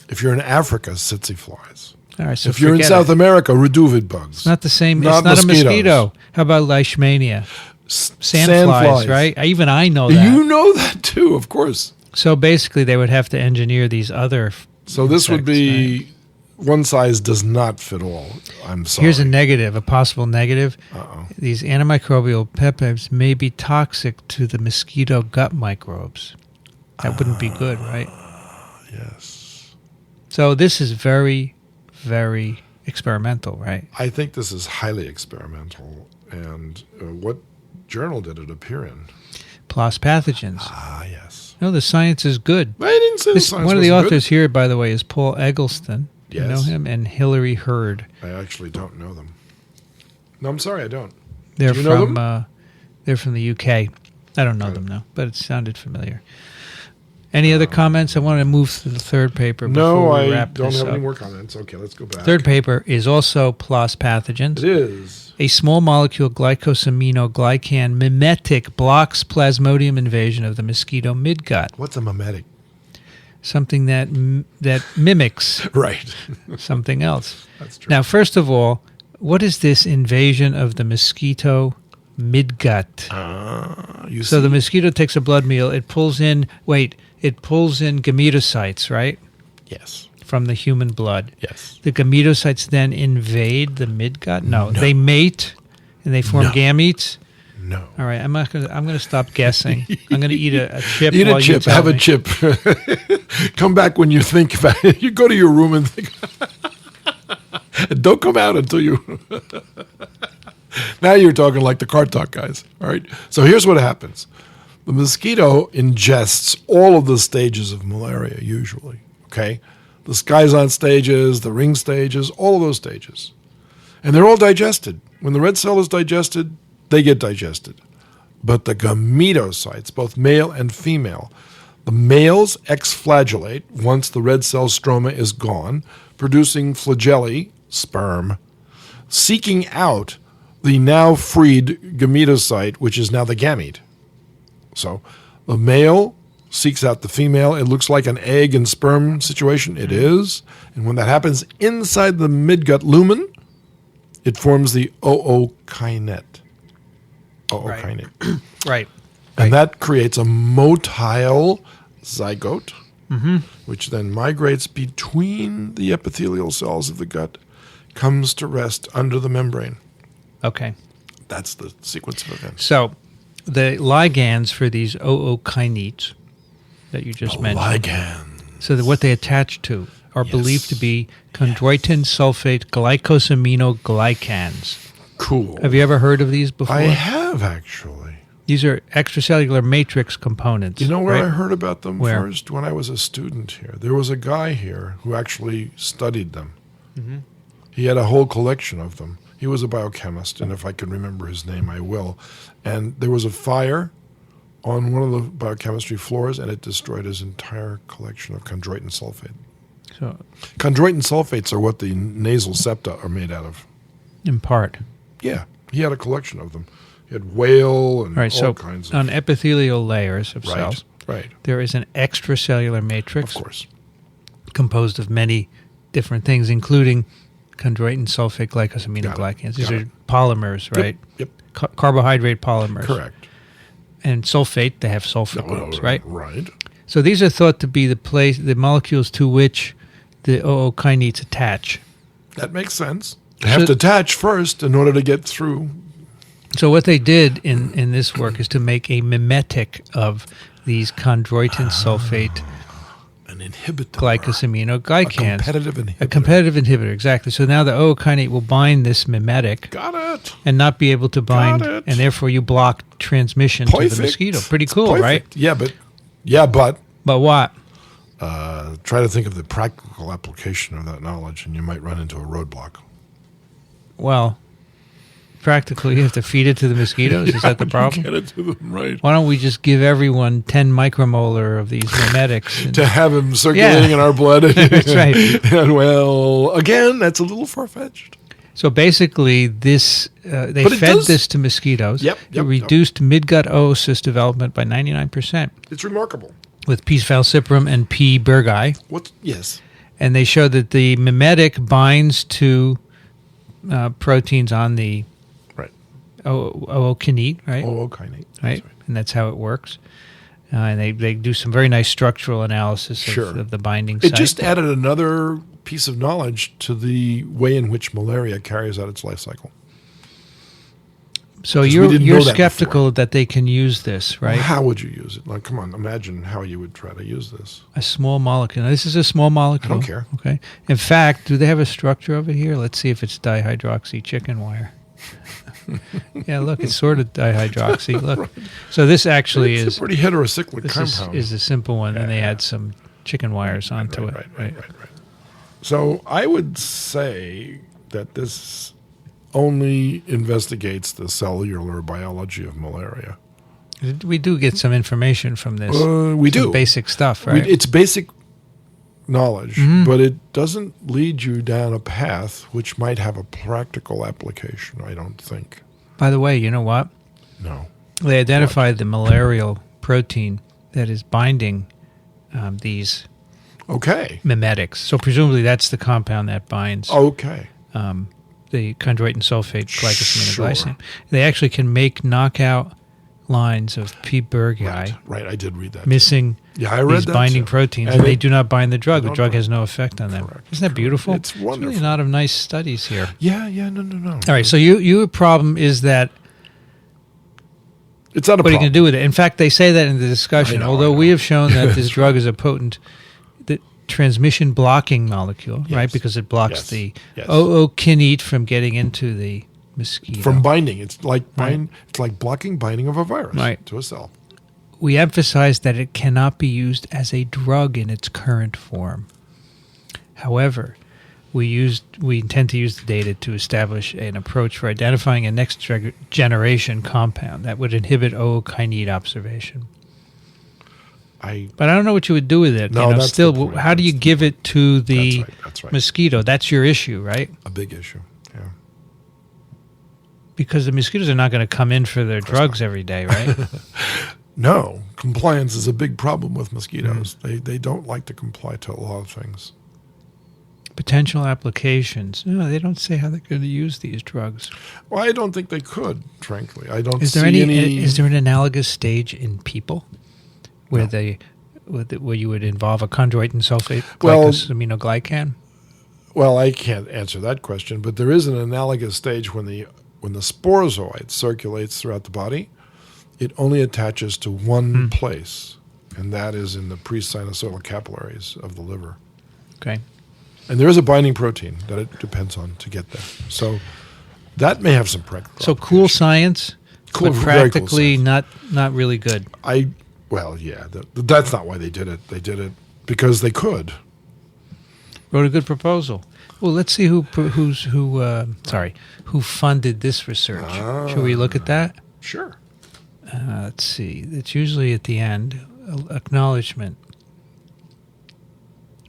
If you're in Africa, tsetse flies. All right. So If you're in South America, reduvid bugs. it's not the same. Not it's not mosquitoes. a mosquito. How about leishmania? Sandflies, right? Even I know that. You know that too, of course. So basically, they would have to engineer these other. So this would insects, be right? one size does not fit all. I'm sorry. Here's a negative, a possible negative. Uh-oh. These antimicrobial peptides may be toxic to the mosquito gut microbes. That wouldn't be good, right? Yes. So this is very, very experimental, right? I think this is highly experimental. And what journal did it appear in? PLOS Pathogens. Ah, yes. No, the science is good. I didn't say the science One of the wasn't authors here, by the way, is Paul Eggleston. Do you know Yes. him? And Hilary Hurd. good. I actually don't know them. No, I'm sorry, I don't. They're Do you know from they're from the UK. I don't know them though, but it sounded familiar. Any other comments? I want to move to the third paper before No, we I wrap don't this have up. any more comments. Okay, let's go back. Third paper is also PLOS pathogens. It is. A small molecule glycosaminoglycan mimetic blocks Plasmodium invasion of the mosquito midgut. What's a mimetic? Something that mimics Right. something else. That's true. Now, first of all, what is this invasion of the mosquito midgut? So the mosquito takes a blood meal. It pulls in gametocytes, right? Yes. From the human blood. Yes. The gametocytes then invade the midgut? No. They mate and they form gametes? No. All right, I'm gonna stop guessing. I'm gonna eat a chip. Eat while a you chip. tell Have me. a chip. Come back when you think about it. You go to your room and think. Don't come out until you. Now you're talking like the Card Talk guys. All right. So here's what happens. The mosquito ingests all of the stages of malaria usually. Okay. The Schizon stages, the ring stages, all of those stages. And they're all digested. When the red cell is digested, they get digested. But the gametocytes, both male and female, the males exflagellate once the red cell stroma is gone, producing flagellae, sperm, seeking out the now freed gametocyte, which is now the gamete. So the male seeks out the female. It looks like an egg and sperm situation. It is. And when that happens inside the midgut lumen, it forms the ookinete. Ookinete. Right. And that creates a motile zygote, which then migrates between the epithelial cells of the gut, comes to rest under the membrane. Okay. That's the sequence of events. So the ligands for these ookinetes that you just mentioned. Ligand. So that what they attach to are believed to be chondroitin sulfate glycosaminoglycans. Cool. Have you ever heard of these before? I have, actually. These are extracellular matrix components. You know where right? I heard about them Where? first? When I was a student here. There was a guy here who actually studied them. Mm-hmm. He had a whole collection of them. He was a biochemist, and if I can remember his name, I will. And there was a fire on one of the biochemistry floors, and it destroyed his entire collection of chondroitin sulfate. So, Chondroitin sulfates are what the nasal septa are made out of. in part. Yeah, he had a collection of them. He had whale and All right, all so kinds of... on epithelial layers of cells, Right, there is an extracellular matrix of course. composed of many different things, including chondroitin sulfate glycosaminoglycans. These Got are it. polymers, right? Yep, Carbohydrate polymers. correct. And sulfate, they have sulfur groups, right? Right. So these are thought to be the molecules to which the ookinetes attach. That makes sense. They have to attach first in order to get through. So what they did in this work is to make a mimetic of these chondroitin sulfate An inhibitor. glycosaminoglycans. A competitive inhibitor. Exactly. So now the ookinete will bind this mimetic Got it. and not be able to bind, Got it. and therefore you block transmission to the mosquito. Pretty cool, right? Yeah, but But what? try to think of the practical application of that knowledge, and you might run into a roadblock. Well, practically, you have to feed it to the mosquitoes. Is that the problem? Get it to them, right. Why don't we just give everyone 10 micromolar of these mimetics? To have them circulating in our blood. That's right. And well, again, that's a little far-fetched. So basically, this they fed this to mosquitoes. Yep. It reduced midgut oocyst development by 99%. It's remarkable. With P-Falciprom and P. burgii. Yes. And they showed that the mimetic binds to proteins on the ookinete, right? Ookinete. Right? And that's how it works. And they do some very nice structural analysis of the binding site. It just added another piece of knowledge to the way in which malaria carries out its life cycle. So you're skeptical that they can use this, right? Well, how would you use it? Like, come on, imagine how you would try to use this. A small molecule. Now, this is a small molecule. I don't care. Okay. In fact, do they have a structure of it here? Let's see if it's dihydroxy chicken wire. Yeah, look, it's sort of dihydroxy. Look. Right. So this actually is a pretty heterocyclic compound. This is a simple one, and they add some chicken wires onto it. Right. So I would say that this only investigates the cellular biology of malaria. We do get some information from this. We do. Basic stuff, right? It's basic knowledge, but it doesn't lead you down a path which might have a practical application, I don't think. By the way, you know what? No. They identified the malarial protein that is binding these mimetics. So presumably that's the compound that binds the chondroitin sulfate glycosaminoglycan. They actually can make knockout lines of P. burgii. Right, I did read that. Missing these binding proteins, and they do not bind the drug. The drug has no effect on them. Correct. Isn't that beautiful? It's wonderful. There's really a lot of nice studies here. Yeah, no. All right, so your problem is that it's not a problem. What are you going to do with it? In fact, they say that in the discussion, although we have shown that this drug is a potent transmission blocking molecule, right? Because it blocks the ookinete from getting into the mosquito. From binding. It's like it's like blocking binding of a virus to a cell. We emphasize that it cannot be used as a drug in its current form. However, we intend to use the data to establish an approach for identifying a next generation compound that would inhibit ookinete observation. But I don't know what you would do with it. No, that's still, the point. How do you give it to the that's right. mosquito? That's your issue, right? A big issue, yeah. Because the mosquitoes are not going to come in for their drugs every day, right? No. Compliance is a big problem with mosquitoes. They don't like to comply to a lot of things. Potential applications. No, they don't say how they're going to use these drugs. Well, I don't think they could, frankly. I don't see any... Is there an analogous stage in people? Where where you would involve a chondroitin sulfate glycosaminoglycan? Well, I can't answer that question, but there is an analogous stage when the sporozoite circulates throughout the body. It only attaches to one place, and that is in the pre-sinusoidal capillaries of the liver. Okay. And there is a binding protein that it depends on to get there. So that may have some practical application. Cool science, but practically cool science. not really good. Well, yeah, that's not why they did it. They did it because they could. Wrote a good proposal. Well, let's see who funded this research. Should we look at that? Sure. Let's see. It's usually at the end. Acknowledgement.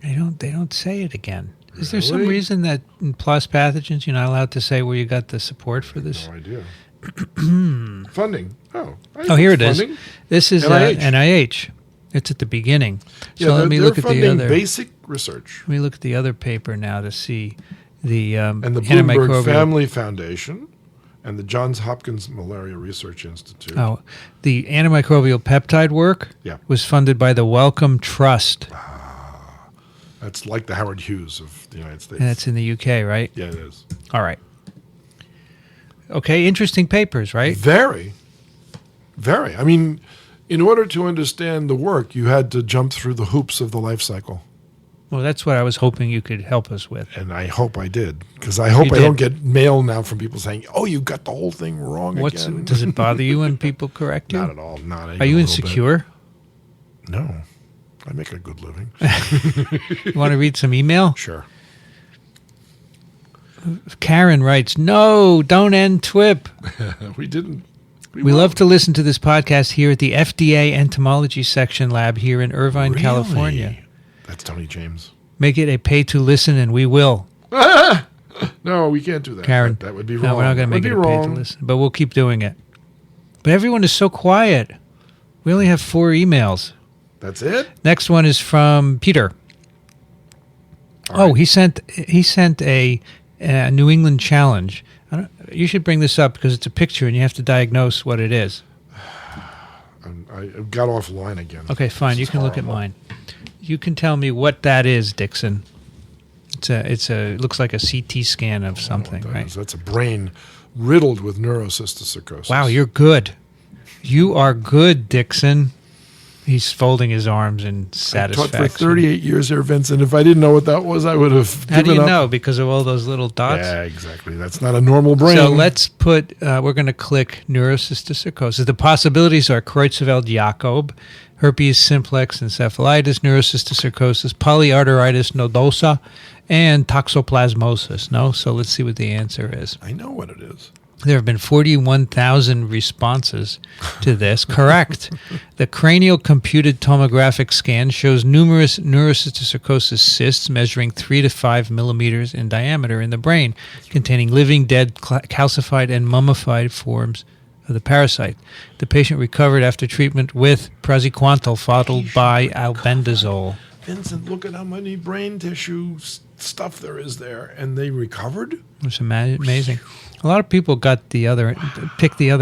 They don't say it again. Is there some reason that in PLOS pathogens you're not allowed to say where you got the support for this? No idea. Funding. Here it is. This is NIH. It's at the beginning. So let me look at the other basic research. Let me look at the other paper now to see the and the Bloomberg Family Foundation and the Johns Hopkins Malaria Research Institute. Oh, the antimicrobial peptide work was funded by the Wellcome Trust. That's like the Howard Hughes of the United States. And it's in the UK, right? Yeah, it is. All right. Okay, interesting papers, right? Very. Very. I mean, in order to understand the work, you had to jump through the hoops of the life cycle. Well, that's what I was hoping you could help us with. And I hope I did, because I hope I don't get mail now from people saying, "Oh, you got the whole thing wrong again." Does it bother you when people correct you? Not at all. Not. Are you insecure? No. I make a good living. You want to read some email? Sure. Karen writes, no, don't end TWiP. We didn't. We love to listen to this podcast here at the FDA Entomology Section Lab here in Irvine, Really? California. That's Tony James. Make it a pay to listen, and we will. No, we can't do that. Karen, That would be wrong. No, we're not going to make it a pay to listen, but we'll keep doing it. But everyone is so quiet. We only have 4 emails. That's it? Next one is from Peter. All right. He sent a New England challenge. You should bring this up because it's a picture and you have to diagnose what it is. I got offline again. Okay, fine. You can look at mine. You can tell me what that is, Dickson. It looks like a CT scan of something, right? That's a brain riddled with neurocysticercosis. Wow, you're good. You are good, Dickson. He's folding his arms in satisfaction. I taught for 38 years here, Vincent. If I didn't know what that was, I would have given up. How do you know? Because of all those little dots? Yeah, exactly. That's not a normal brain. So let's put, we're going to click neurocysticercosis. The possibilities are Creutzfeldt-Jakob, herpes simplex encephalitis, neurocysticercosis, polyarteritis nodosa, and toxoplasmosis. No? So let's see what the answer is. I know what it is. There have been 41,000 responses to this. Correct. The cranial computed tomographic scan shows numerous neurocysticercosis cysts measuring 3 to 5 millimeters in diameter in the brain, containing living, dead, calcified, and mummified forms of the parasite. The patient recovered after treatment with praziquantel followed by albendazole. Vincent, look at how many brain tissue stuff there is there. And they recovered? It's amazing. A lot of people picked the other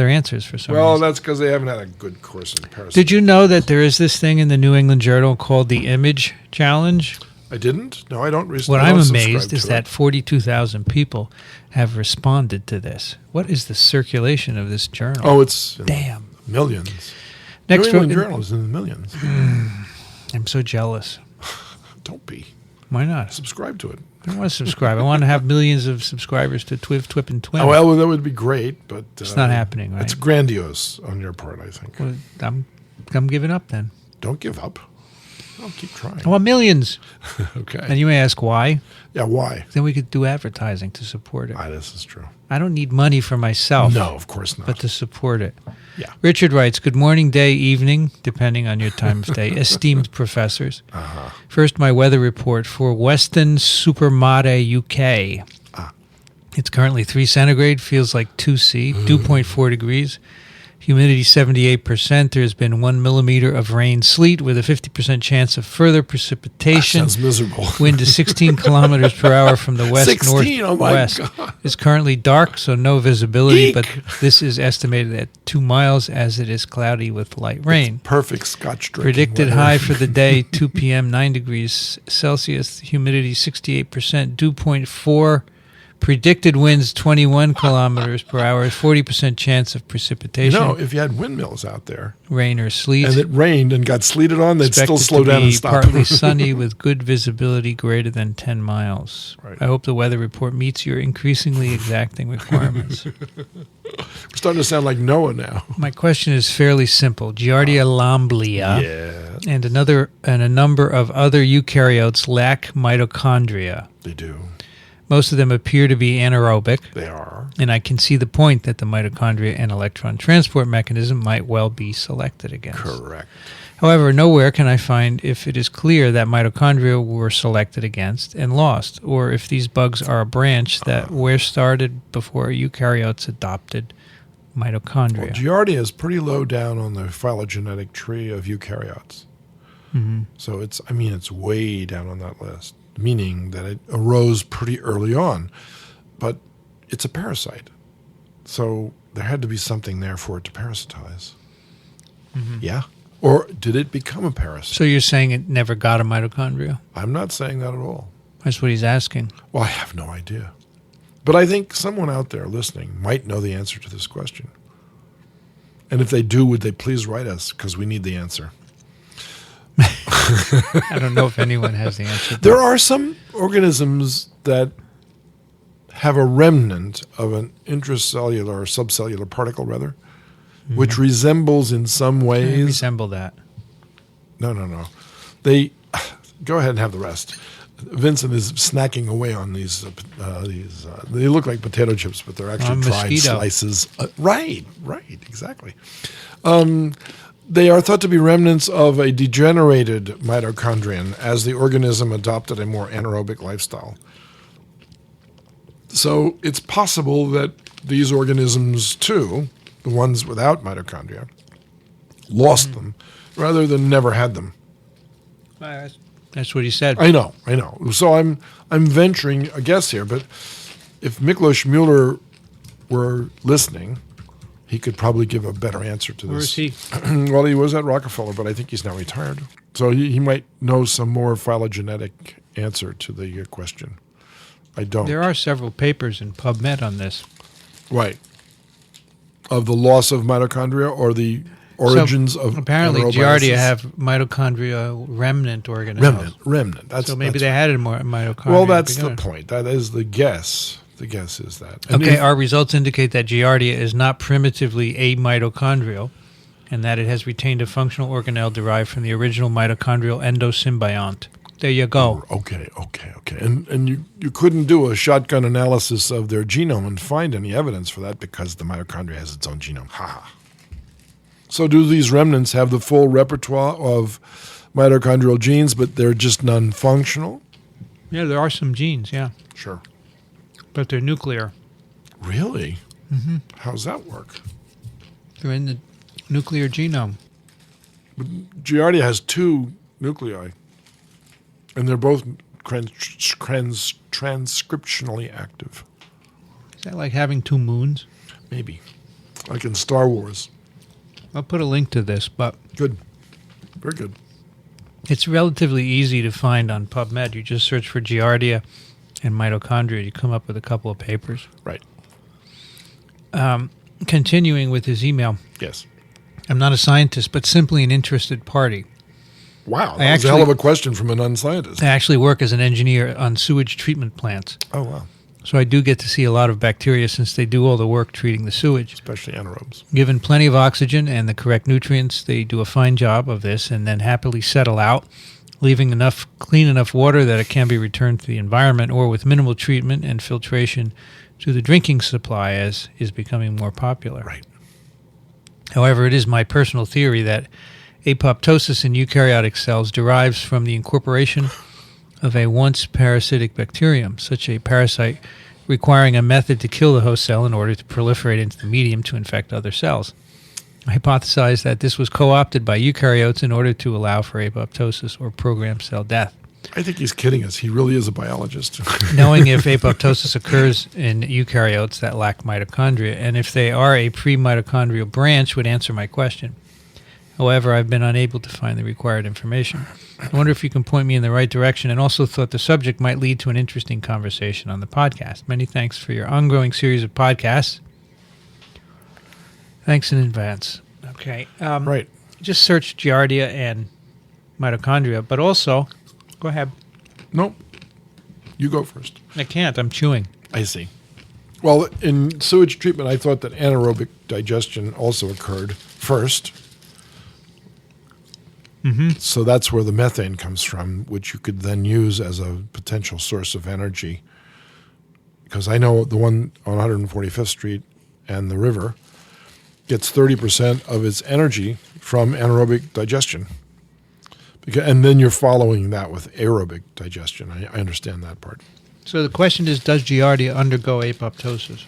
answers for some reason. Well, that's because they haven't had a good course in parasites. Did you know that there is this thing in the New England Journal called the Image Challenge? I didn't? No, I don't. What I'm amazed is that 42,000 people have responded to this. What is the circulation of this journal? Oh, it's damn millions. Next New England Journal is in the millions. I'm so jealous. Don't be. Why not? Subscribe to it. I don't want to subscribe. I want to have millions of subscribers to TWiP, and TWiM. Oh, well, that would be great, but it's not happening, right? It's grandiose on your part, I think. Well, I'm giving up then. Don't give up. I'll keep trying. I want millions. Okay. And you may ask why? Yeah, why? Then we could do advertising to support it. This is true. I don't need money for myself. No, of course not. But to support it. Yeah. Richard writes, good morning, day, evening, depending on your time of day, esteemed professors. First, my weather report for Weston-super-Mare, UK. It's currently 3 centigrade, feels like 2 C, 2.4 degrees. Humidity 78%. There has been 1 millimeter of rain, sleet, with a 50% chance of further precipitation. That sounds miserable. Wind is 16 kilometers per hour from the west-northwest. Oh my God. It's currently dark, so no visibility, Eek. but this is estimated at 2 miles as it is cloudy with light rain. It's perfect Scotch drinking Predicted weather. high for the day, 2 p.m., 9 degrees Celsius. Humidity 68%, dew point 4. Predicted winds 21 kilometers per hour, 40% chance of precipitation. You know, if you had windmills out there rain or sleet. and it rained and got sleeted on, they'd still Expected slow to down be and stop. partly sunny with good visibility greater than 10 miles. Right. I hope the weather report meets your increasingly exacting requirements. We're starting to sound like Noah now. My question is fairly simple. Giardia lamblia and a number of other eukaryotes lack mitochondria. They do. Most of them appear to be anaerobic. They are. And I can see the point that the mitochondria and electron transport mechanism might well be selected against. Correct. However, nowhere can I find if it is clear that mitochondria were selected against and lost, or if these bugs are a branch that were started before eukaryotes adopted mitochondria. Well, Giardia is pretty low down on the phylogenetic tree of eukaryotes. So it's way down on that list, meaning that it arose pretty early on. But it's a parasite. So there had to be something there for it to parasitize. Yeah? Or did it become a parasite? So you're saying it never got a mitochondria? I'm not saying that at all. That's what he's asking. Well, I have no idea. But I think someone out there listening might know the answer to this question. And if they do, would they please write us? Because we need the answer. I don't know if anyone has the answer. There are some organisms that have a remnant of an intracellular or subcellular particle, rather, which resembles in some I ways. resemble that. No. They go ahead and have the rest. Vincent is snacking away on these. They look like potato chips, but they're actually dried mosquito. slices. Right, exactly. They are thought to be remnants of a degenerated mitochondrion as the organism adopted a more anaerobic lifestyle. So it's possible that these organisms, too, the ones without mitochondria, lost them rather than never had them. That's what he said. I know. So I'm venturing a guess here, but if Miklos Mueller were listening, he could probably give a better answer to this. Where is he? Well, he was at Rockefeller, but I think he's now retired. So he might know some more phylogenetic answer to the question. I don't. There are several papers in PubMed on this. Right. Of the loss of mitochondria or the origins of apparently anaerobiosis? Giardia have mitochondria remnant organelles. Remnant. So maybe they had more mitochondria. Well, that's the point. That is the guess. The guess is that. And Okay, our results indicate that Giardia is not primitively amitochondrial and that it has retained a functional organelle derived from the original mitochondrial endosymbiont. There you go. Okay. And you couldn't do a shotgun analysis of their genome and find any evidence for that because the mitochondria has its own genome. Ha. So do these remnants have the full repertoire of mitochondrial genes, but they're just non-functional? Yeah, there are some genes, yeah. Sure. But they're nuclear. Really? Mm-hmm. How's that work? They're in the nuclear genome. Giardia has 2 nuclei, and they're both transcriptionally active. Is that like having 2 moons? Maybe. Like in Star Wars. I'll put a link to this, but Good. Very good. it's relatively easy to find on PubMed. You just search for Giardia and mitochondria. You come up with a couple of papers. Right. Continuing with his email, Yes. I'm not a scientist, but simply an interested party. Wow. That was a hell of a question from an unscientist. I actually work as an engineer on sewage treatment plants. Oh, wow. So I do get to see a lot of bacteria since they do all the work treating the sewage. Especially anaerobes. Given plenty of oxygen and the correct nutrients, they do a fine job of this and then happily settle out, leaving clean enough water that it can be returned to the environment or with minimal treatment and filtration to the drinking supply as is becoming more popular. Right. However, it is my personal theory that apoptosis in eukaryotic cells derives from the incorporation of a once parasitic bacterium, such a parasite requiring a method to kill the host cell in order to proliferate into the medium to infect other cells. I hypothesize that this was co-opted by eukaryotes in order to allow for apoptosis or programmed cell death. I think he's kidding us. He really is a biologist. Knowing if apoptosis occurs in eukaryotes that lack mitochondria, and if they are a pre-mitochondrial branch, would answer my question. However, I've been unable to find the required information. I wonder if you can point me in the right direction, and also thought the subject might lead to an interesting conversation on the podcast. Many thanks for your ongoing series of podcasts. Thanks in advance. Okay. Right. Just search Giardia and mitochondria, but also, go ahead. Nope. You go first. I can't. I'm chewing. I see. Well, in sewage treatment, I thought that anaerobic digestion also occurred first. Mm-hmm. So that's where the methane comes from, which you could then use as a potential source of energy. Because I know the one on 145th Street and the river gets 30% of its energy from anaerobic digestion. And then you're following that with aerobic digestion. I understand that part. So the question is, does Giardia undergo apoptosis?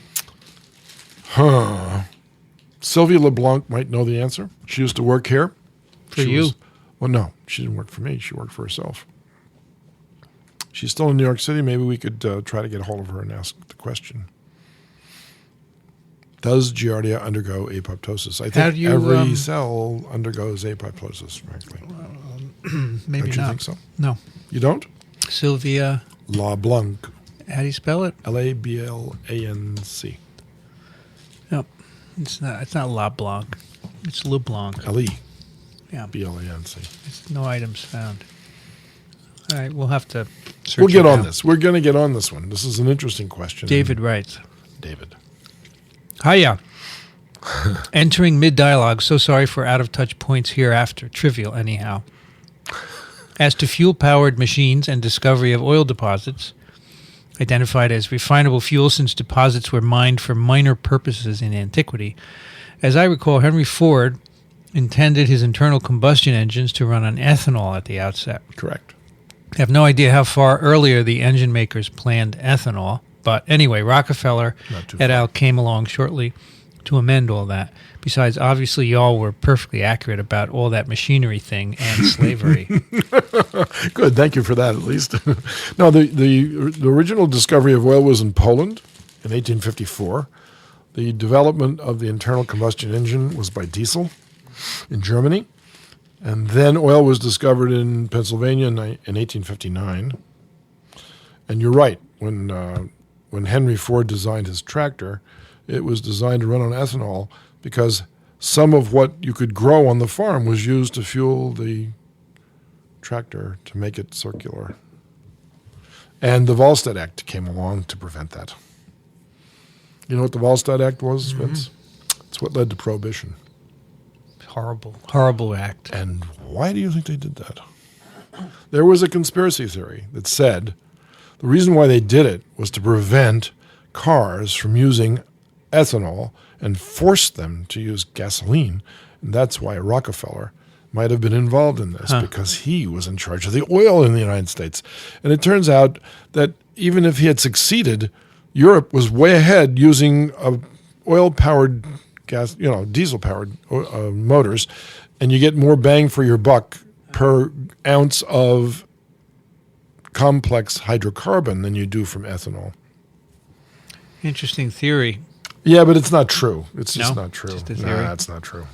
Sylvia LeBlanc might know the answer. She used to work here. For you? Well, no. She didn't work for me. She worked for herself. She's still in New York City. Maybe we could try to get a hold of her and ask the question. Does Giardia undergo apoptosis? I think every cell undergoes apoptosis, frankly. Maybe don't you not. think so? No. You don't? Sylvia. LeBlanc. How do you spell it? LABLANC. No, it's not. It's not La Blanc. It's LeBlanc. LE. Yeah. BLANC. It's no items found. All right, we'll have to search. We'll get it on out. this. We're going to get on this one. This is an interesting question. David writes. David. Hiya. Entering mid-dialogue. So sorry for out-of-touch points hereafter. Trivial, anyhow. As to fuel-powered machines and discovery of oil deposits, identified as refinable fuel since deposits were mined for minor purposes in antiquity, as I recall, Henry Ford intended his internal combustion engines to run on ethanol at the outset. Correct. I have no idea how far earlier the engine makers planned ethanol, but anyway, Rockefeller et al. Came along shortly to amend all that. Besides, obviously, y'all were perfectly accurate about all that machinery thing and slavery. Good, thank you for that, at least. No, the original discovery of oil was in Poland in 1854. The development of the internal combustion engine was by diesel in Germany. And then oil was discovered in Pennsylvania in 1859. And you're right, when Henry Ford designed his tractor, it was designed to run on ethanol because some of what you could grow on the farm was used to fuel the tractor to make it circular. And the Volstead Act came along to prevent that. You know what the Volstead Act was, Vince? It's what led to Prohibition. Horrible act. And why do you think they did that? There was a conspiracy theory that said the reason why they did it was to prevent cars from using ethanol and force them to use gasoline. And that's why Rockefeller might have been involved in this, because he was in charge of the oil in the United States. And it turns out that even if he had succeeded, Europe was way ahead using oil-powered diesel-powered motors, and you get more bang for your buck per ounce of complex hydrocarbon than you do from ethanol. Interesting theory. Yeah, but it's not true. It's just not true. Just a theory. Nah, it's not true.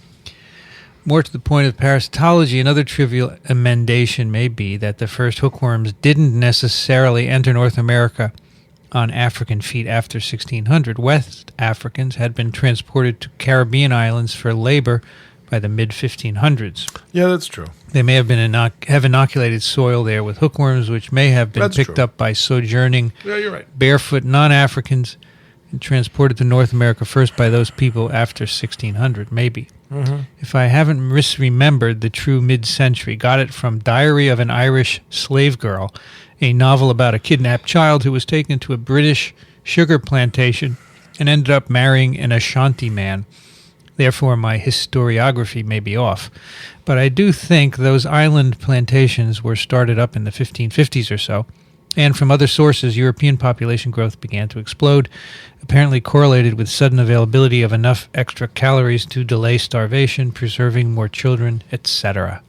More to the point of parasitology, another trivial emendation may be that the first hookworms didn't necessarily enter North America on African feet after 1600. West Africans had been transported to Caribbean islands for labor by the mid-1500s. Yeah, that's true. They may have been have inoculated soil there with hookworms, which may have been picked up by sojourning barefoot non-Africans and transported to North America first by those people after 1600, maybe. Mm-hmm. If I haven't misremembered the true mid-century, got it from Diary of an Irish Slave Girl, a novel about a kidnapped child who was taken to a British sugar plantation and ended up marrying an Ashanti man. Therefore, my historiography may be off. But I do think those island plantations were started up in the 1550s or so, and from other sources, European population growth began to explode, apparently correlated with sudden availability of enough extra calories to delay starvation, preserving more children, etc.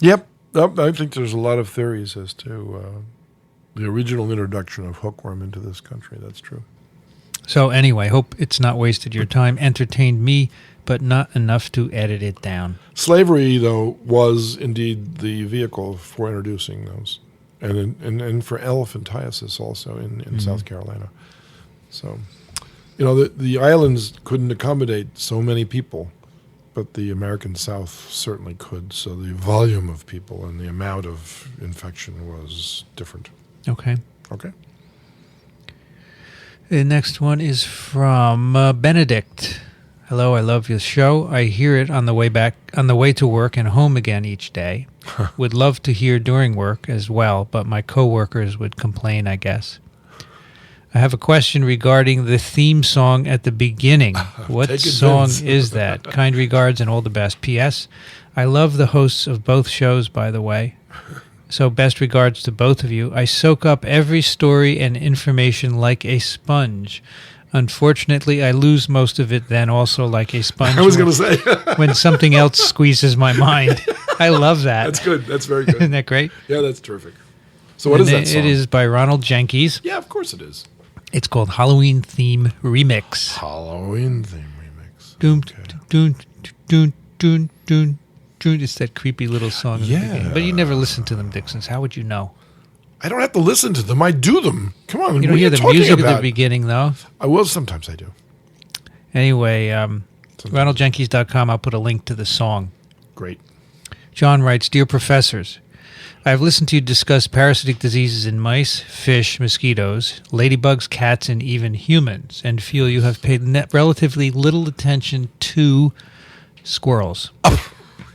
Yep. I think there's a lot of theories as to the original introduction of hookworm into this country. That's true. So anyway, hope it's not wasted your time. Entertained me, but not enough to edit it down. Slavery, though, was indeed the vehicle for introducing those. And for elephantiasis also in South Carolina. So, the islands couldn't accommodate so many people, but the American South certainly could. So the volume of people and the amount of infection was different. Okay. Okay. The next one is from Benedict. Hello, I love your show. I hear it on the way to work and home again each day. Would love to hear during work as well, but my coworkers would complain, I guess. I have a question regarding the theme song at the beginning. What song is that? Kind regards and all the best. P.S. I love the hosts of both shows, by the way. So best regards to both of you. I soak up every story and information like a sponge. Unfortunately, I lose most of it then also like a sponge. I was going to say. when something else squeezes my mind. I love that. That's good. That's very good. Isn't that great? Yeah, that's terrific. So what is that song? It is by Ronald Jenkins. Yeah, of course it is. It's called Halloween Theme Remix. Halloween Theme Remix. Doom, doom, doom, doom, doom, doom. It's that creepy little song. Yeah. But you never listen to them, Dixons. How would you know? I don't have to listen to them. I do them. Come on. You don't hear the music at the beginning, though? I will. Sometimes I do. Anyway, RonaldJenkins.com. I'll put a link to the song. Great. John writes, Dear Professors, I have listened to you discuss parasitic diseases in mice, fish, mosquitoes, ladybugs, cats, and even humans, and feel you have paid relatively little attention to squirrels. Oh,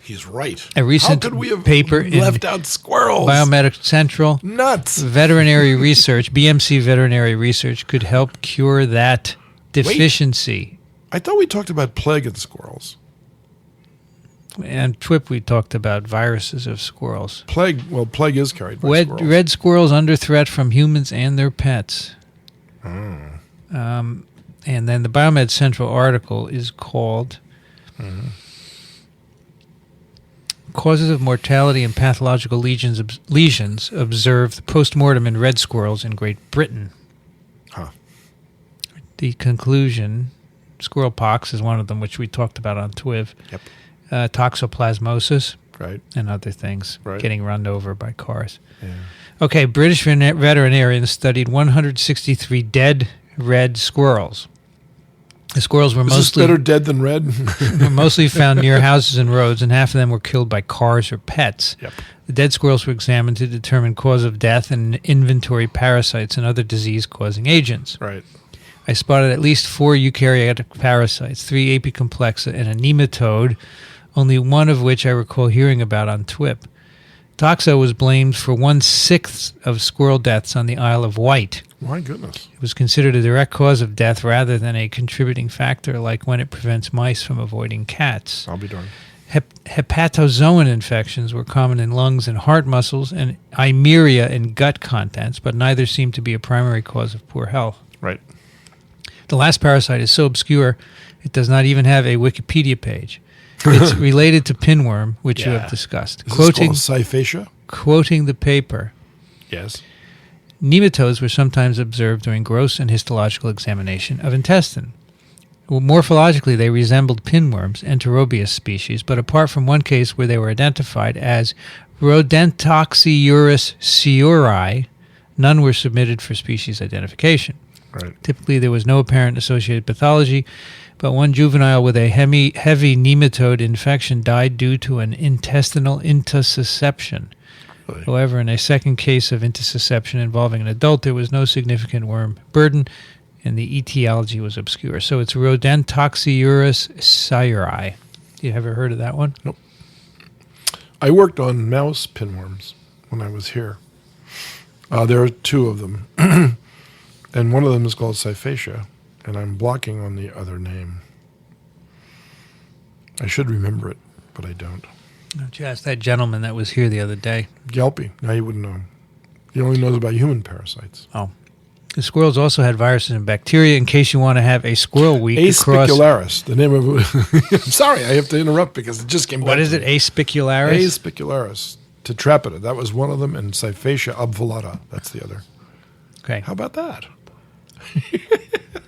He's right. A recent How could we have paper in left out squirrels? Biomedical Central. Nuts. Veterinary research, BMC veterinary research could help cure that deficiency. I thought we talked about plague in squirrels. And TWiP, we talked about viruses of squirrels. Plague is carried by squirrels. Red squirrels under threat from humans and their pets. Mm. And then the Biomed Central article is called Causes of Mortality and Pathological Lesions Observed Post-Mortem in Red Squirrels in Great Britain. Huh. The conclusion, squirrel pox is one of them, which we talked about on TWiP. Yep. Toxoplasmosis. Right. And other things, getting run over by cars. Yeah. Okay, British veterinarians studied 163 dead red squirrels. The squirrels were mostly better dead than red. were mostly found near houses and roads, and half of them were killed by cars or pets. Yep. The dead squirrels were examined to determine cause of death and inventory parasites and other disease-causing agents. Right. I spotted at least 4 eukaryotic parasites, 3 apicomplexa, and a nematode, only one of which I recall hearing about on TWiP. Toxo was blamed for 1/6 of squirrel deaths on the Isle of Wight. My goodness. It was considered a direct cause of death rather than a contributing factor, like when it prevents mice from avoiding cats. I'll be darned. Hepatozoan infections were common in lungs and heart muscles, and Eimeria in gut contents, but neither seemed to be a primary cause of poor health. Right. The last parasite is so obscure, it does not even have a Wikipedia page. It's related to pinworm, which you have discussed. Is this called Cyphacia? Quoting the paper, Yes. nematodes were sometimes observed during gross and histological examination of intestine. Well, morphologically, they resembled pinworms, Enterobius species, but apart from one case where they were identified as Rodentoxyurus sciuri, none were submitted for species identification. Right. Typically, there was no apparent associated pathology, but one juvenile with a heavy nematode infection died due to an intestinal intussusception. Really? However, in a second case of intussusception involving an adult, there was no significant worm burden, and the etiology was obscure. So it's Rodentoxyurus sciuri. You ever heard of that one? Nope. I worked on mouse pinworms when I was here. There are 2 of them. And one of them is called Cyphacia, and I'm blocking on the other name. I should remember it, but I don't. Don't you ask that gentleman that was here the other day? Gelpy. Now you wouldn't know. He only knows about human parasites. Oh. The squirrels also had viruses and bacteria, in case you want to have a squirrel week across... Aspicularis, the name of I'm sorry, I have to interrupt because it just came back. What is it, Aspicularis? Aspicularis. Tetrapida. That was one of them, and Cyphacia obvolata. That's the other. Okay. How about that?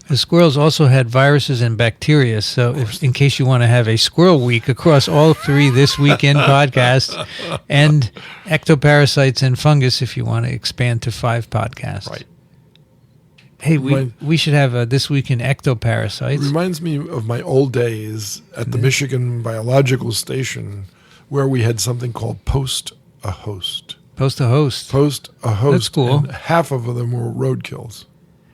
The squirrels also had viruses and bacteria, so in case you want to have a squirrel week across all 3 This Weekend podcasts, and ectoparasites and fungus if you want to expand to 5 podcasts. Right. Hey, we should have a This Week in Ectoparasites. It reminds me of my old days at the Michigan Biological Station, where we had something called Post a Host. Post a host. Post a Host. That's cool. And half of them were roadkills.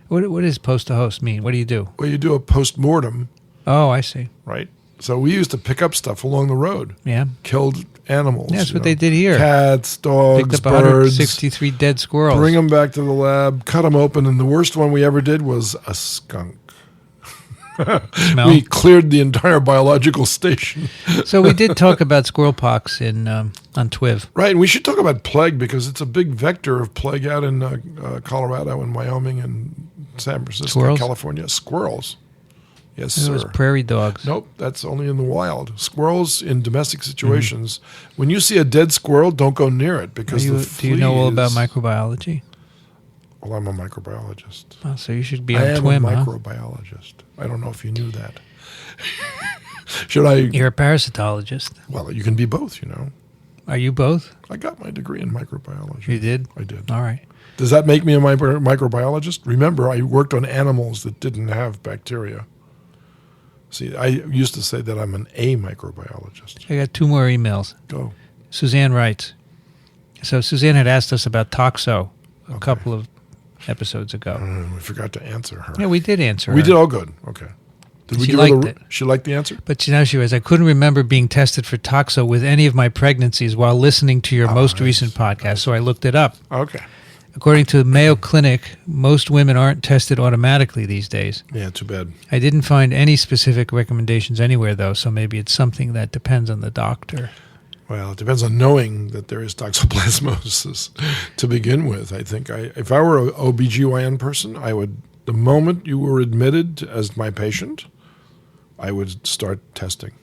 What does post a host mean? What do you do? Well, you do a post-mortem, Oh, I see. right? So we used to pick up stuff along the road. Yeah. Killed animals. Yeah, that's what they did here. Cats, dogs, Picked up birds. 163 dead squirrels. Bring them back to the lab, cut them open, and the worst one we ever did was a skunk. Smell. We cleared the entire biological station. So we did talk about squirrel pox on TWiP. Right, and we should talk about plague because it's a big vector of plague out in Colorado and Wyoming and San Francisco, Squirrels? California. Squirrels. Yes, It sir. was prairie dogs. Nope, that's only in the wild. Squirrels in domestic situations. When you see a dead squirrel, don't go near it because the fleas... Do you know all about microbiology? Well, I'm a microbiologist. Oh, so you should be I on am TWiP, a huh? microbiologist. I don't know if you knew that. Should I... You're a parasitologist. Well, you can be both, you know. Are you both? I got my degree in microbiology. You did? I did. All right. Does that make me a microbiologist? Remember, I worked on animals that didn't have bacteria. See, I used to say that I'm an microbiologist. I got 2 more emails. Go. Suzanne writes. So Suzanne had asked us about Toxo a couple of episodes ago. We forgot to answer her. Yeah, we did answer We her. did all good. Okay. Did we She give her liked it. She liked the answer? But now she was, I couldn't remember being tested for toxo with any of my pregnancies while listening to your most recent podcast, so I looked it up. Okay. According to the Mayo Clinic, most women aren't tested automatically these days. Yeah, too bad. I didn't find any specific recommendations anywhere, though, so maybe it's something that depends on the doctor. Well, it depends on knowing that there is toxoplasmosis to begin with. I think if I were an OBGYN person, I would, the moment you were admitted as my patient, I would start testing.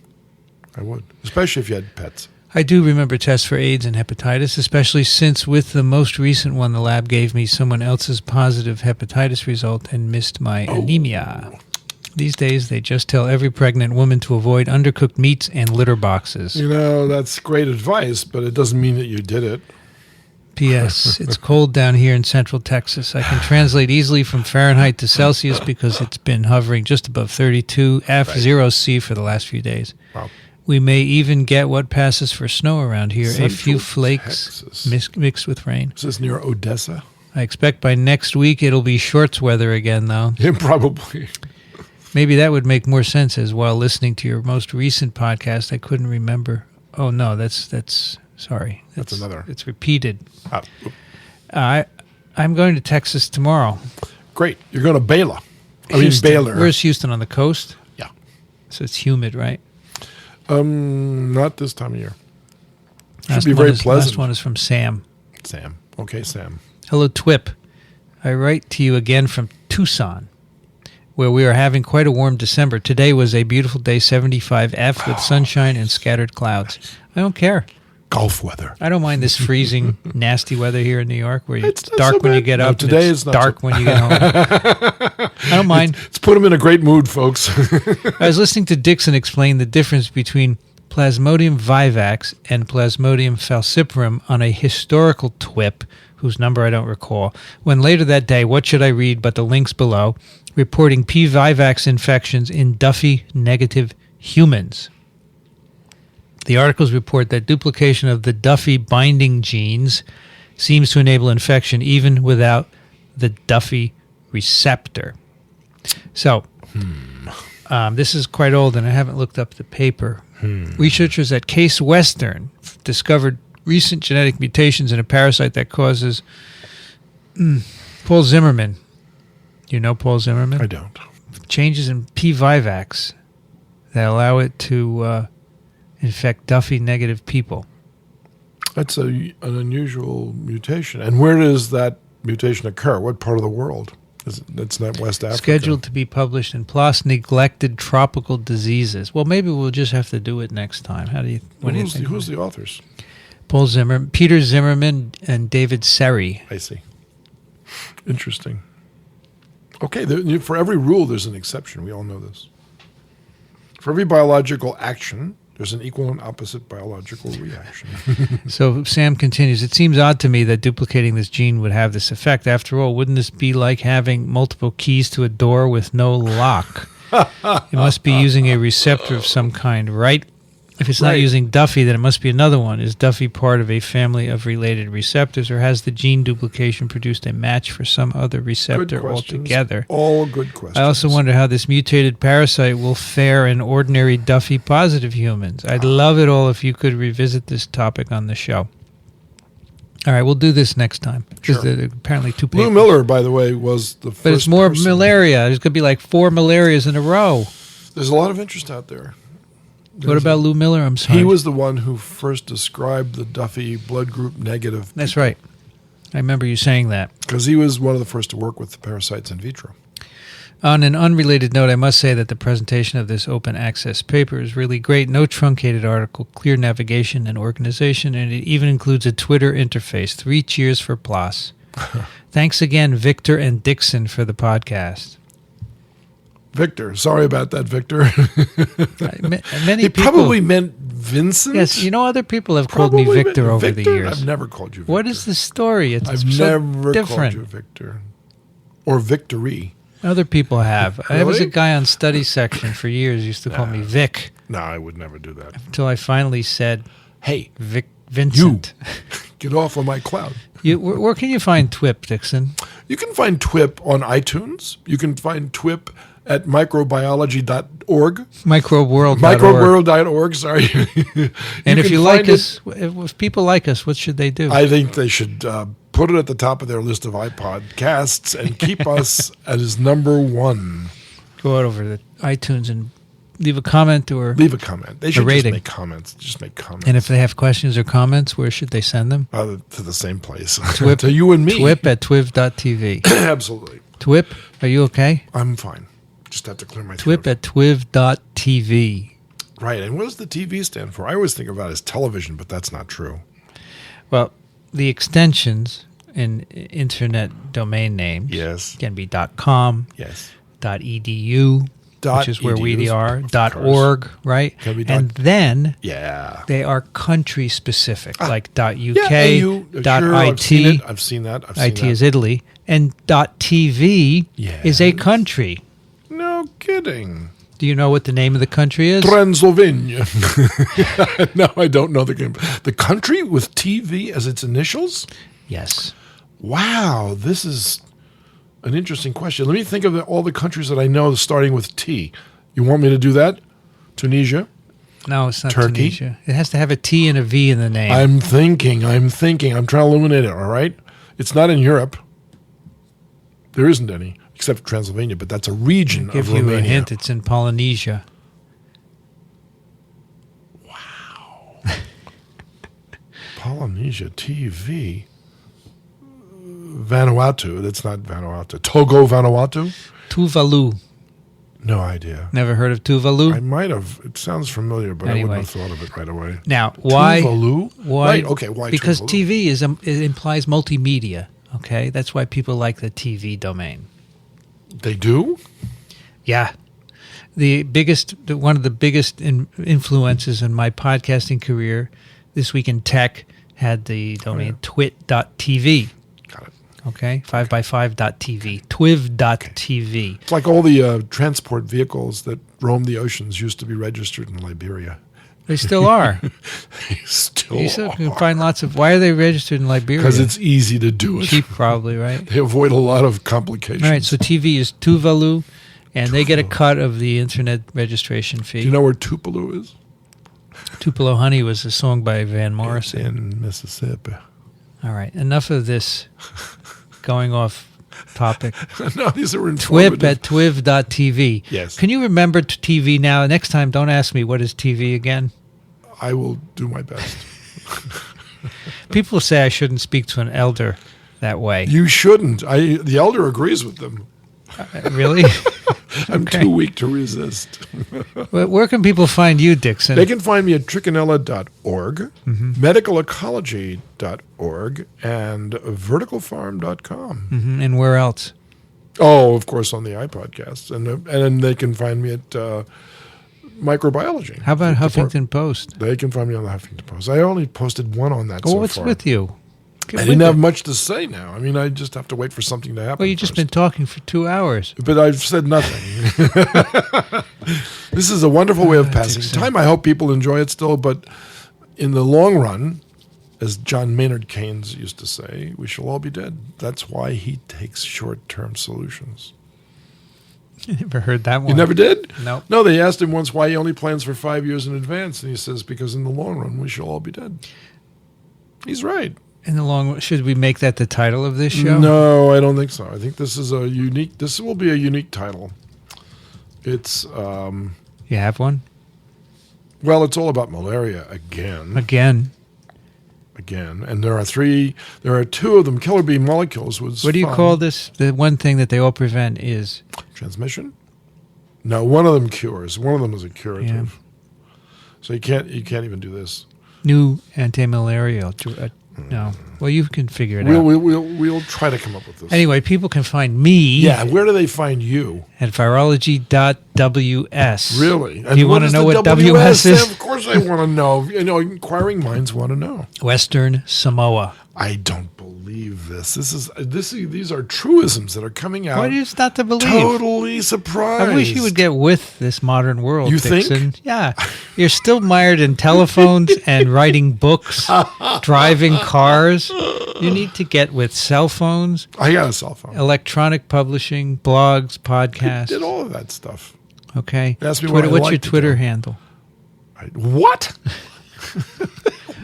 I would, especially if you had pets. I do remember tests for AIDS and hepatitis, especially since with the most recent one, the lab gave me someone else's positive hepatitis result and missed my anemia. These days, they just tell every pregnant woman to avoid undercooked meats and litter boxes. You know, that's great advice, but it doesn't mean that you did it. P.S. It's cold down here in central Texas. I can translate easily from Fahrenheit to Celsius because it's been hovering just above 32 F0C for the last few days. Wow. We may even get what passes for snow around here, Central a few flakes mixed with rain. Is this near Odessa? I expect by next week it'll be shorts weather again, though. Yeah, probably. Maybe that would make more sense, as while listening to your most recent podcast, I couldn't remember. Oh, no, that's sorry. That's another. It's repeated. I'm going to Texas tomorrow. Great. You're going to Baylor. Houston. Baylor. Where's Houston, on the coast? Yeah. So it's humid, right? Not this time of year. Should be very pleasant. Last one is from Sam. Sam. Okay, Sam. Hello, TWiP. I write to you again from Tucson, where we are having quite a warm December. Today was a beautiful day, 75F, with sunshine and scattered clouds. I don't care. Golf weather. I don't mind this freezing, nasty weather here in New York, where it's not dark so when you bad. get No, up today and it's is not dark so- when you get home. I don't mind. Let's put them in a great mood, folks. I was listening to Dickson explain the difference between Plasmodium vivax and Plasmodium falciparum on a historical TWiP, whose number I don't recall, when later that day, what should I read but the links below, reporting P. vivax infections in Duffy-negative humans. The articles report that duplication of the Duffy binding genes seems to enable infection even without the Duffy receptor. So, this is quite old, and I haven't looked up the paper. Researchers at Case Western discovered recent genetic mutations in a parasite that causes Paul Zimmerman. You know Paul Zimmerman? I don't. Changes in P. vivax that allow it to infect Duffy-negative people. That's an unusual mutation. And where does that mutation occur? What part of the world? It's not West Africa. Scheduled to be published in PLOS Neglected Tropical Diseases. Well, maybe we'll just have to do it next time. What do you think? Who's the authors? Paul Zimmerman, Peter Zimmerman, and David Seri. I see. Interesting. Okay, for every rule, there's an exception. We all know this. For every biological action, there's an equal and opposite biological reaction. So Sam continues, it seems odd to me that duplicating this gene would have this effect. After all, wouldn't this be like having multiple keys to a door with no lock? It must be using a receptor of some kind, right? If it's not using Duffy, then it must be another one. Is Duffy part of a family of related receptors, or has the gene duplication produced a match for some other receptor altogether? All good questions. I also wonder how this mutated parasite will fare in ordinary Duffy-positive humans. I'd love it all if you could revisit this topic on the show. All right, we'll do this next time. Sure. There's apparently 2 papers. Lou Miller, by the way, was the first But it's more person. malaria. There's going to be like 4 malarias in a row. There's a lot of interest out there. What about Lou Miller? I'm sorry. He was the one who first described the Duffy blood group negative. That's right. I remember you saying that. Because he was one of the first to work with the parasites in vitro. On an unrelated note, I must say that the presentation of this open access paper is really great. No truncated article, clear navigation and organization, and it even includes a Twitter interface. 3 cheers for PLOS. Thanks again, Victor and Dickson, for the podcast. Victor. Sorry about that, Victor. Many He people probably meant Vincent? Yes, other people have called me Victor over the years. I've never called you Victor. What is the story? It's I've so never different. called you Victor. Or Victory. Other people have. I was a Really? guy on study section for years who used to call me Vic, No, I would never do that. until I finally said Hey, Vincent. get off of my cloud. Where can you find TWiP, Dickson? You can find TWiP on iTunes. You can find TWiP at microbiology.org. Microworld.org. Microworld.org, sorry. And if can you like find us, if people like us, what should they do? I think they should put it at the top of their list of iPodcasts and keep us as number one. Go out over to iTunes and leave a comment or leave a comment. They should just rating. make comments. Just make comments. And if they have questions or comments, where should they send them? To the same place. TWiP, to you and me. TWiP at twiv.tv. Absolutely. TWiP, are you okay? I'm fine. Just have to clear my throat. TWiP at twiv.tv. Right. And what does the TV stand for? I always think about it as television, but that's not true. Well, the extensions in internet domain names Yes. can be .com, Yes. .edu, which is where we are, of .org, right? Can be and then Yeah. they are country specific, like .uk, AU, sure, .it. I've seen that. IT is Italy, and .tv is a Yes. country. No kidding. Do you know what the name of the country is? Transylvania. No, I don't know the game. The country with TV as its initials? Yes. Wow, this is an interesting question. Let me think of all the countries that I know starting with T. You want me to do that? Tunisia? No, it's not Turkey? Tunisia. It has to have a T and a V in the name. I'm thinking. I'm trying to illuminate it, all right? It's not in Europe. There isn't any, except Transylvania, but that's a region I'll give of you Romania. a hint. It's in Polynesia. Polynesia TV. Vanuatu. That's not Vanuatu. Togo, Vanuatu? Tuvalu. No idea. Never heard of Tuvalu? I might have. It sounds familiar, but I Anyway. wouldn't have thought of it right away. Now, why? Tuvalu? Why? Right, okay, why Because Tuvalu? TV it implies multimedia. Okay, that's why people like the TV domain. They do? Yeah, one of the biggest influences in my podcasting career, This Week in Tech, had the domain twit.tv. Got it. Okay, 5x5.tv, twiv.tv. It's like all the transport vehicles that roam the oceans used to be registered in Liberia. They still are. They still You still can find lots of. Why are they registered in Liberia? Because it's easy to do it. cheap, probably, right? They avoid a lot of complications. All right, so TV is Tuvalu, and they get a cut of the internet registration fee. Do you know where Tupelo is? Tupelo Honey was a song by Van It's Morrison. in Mississippi. All right, enough of this going off topic. No, these are TWiP informative. at twiv.tv. Yes. Can you remember TV now? Next time, don't ask me what is TV again. I will do my best. People say I shouldn't speak to an elder that way. You shouldn't. The elder agrees with them. Really? I'm Okay. too weak to resist. Where can people find you, Dickson? They can find me at trichinella.org, Mm-hmm. medicalecology.org, and verticalfarm.com. And where else? Oh, of course, on the iPodcasts. And then they can find me at microbiology. How about Huffington Post? They can find me on the Huffington Post. I only posted one on that Oh, so what's far. with you? Get I with didn't have it. much to say now. I mean, I just have to wait for something to happen. Well, you've just first. been talking for 2 hours. But I've said nothing. This is a wonderful way of passing Dickson. time. I hope people enjoy it still, but in the long run, as John Maynard Keynes used to say, we shall all be dead. That's why he takes short-term solutions. I never heard that one. You never did? Nope. No, they asked him once why he only plans for 5 years in advance, and he says, because in the long run, we shall all be dead. He's right. In the long, should we make that the title of this show? No, I don't think so. I think this is this will be a unique title. It's, You have one? well, it's all about malaria again. Again. And there are two of them. Killer bee molecules was What do you fun. call this? The one thing that they all prevent is... Transmission? No, one of them cures. One of them is a curative. Yeah. So you can't even do this. New antimalarial. No. Well, you can figure it out. We'll try to come up with this. Anyway, people can find me Yeah, where do they find you? at virology.ws. Really? Do you want to does know the what WS is? Of course I want to know. Inquiring minds want to know. Western Samoa. I don't believe this. These are truisms that are coming out. What is not to believe? Totally surprised. I wish you would get with this modern world, You Dickson. think? Yeah. You're still mired in telephones and writing books, driving cars. You need to get with cell phones, I got a cell phone. electronic publishing, blogs, I podcasts. did all of that stuff. Okay. Ask me Twitter, what I what's your like to Twitter do. handle? What?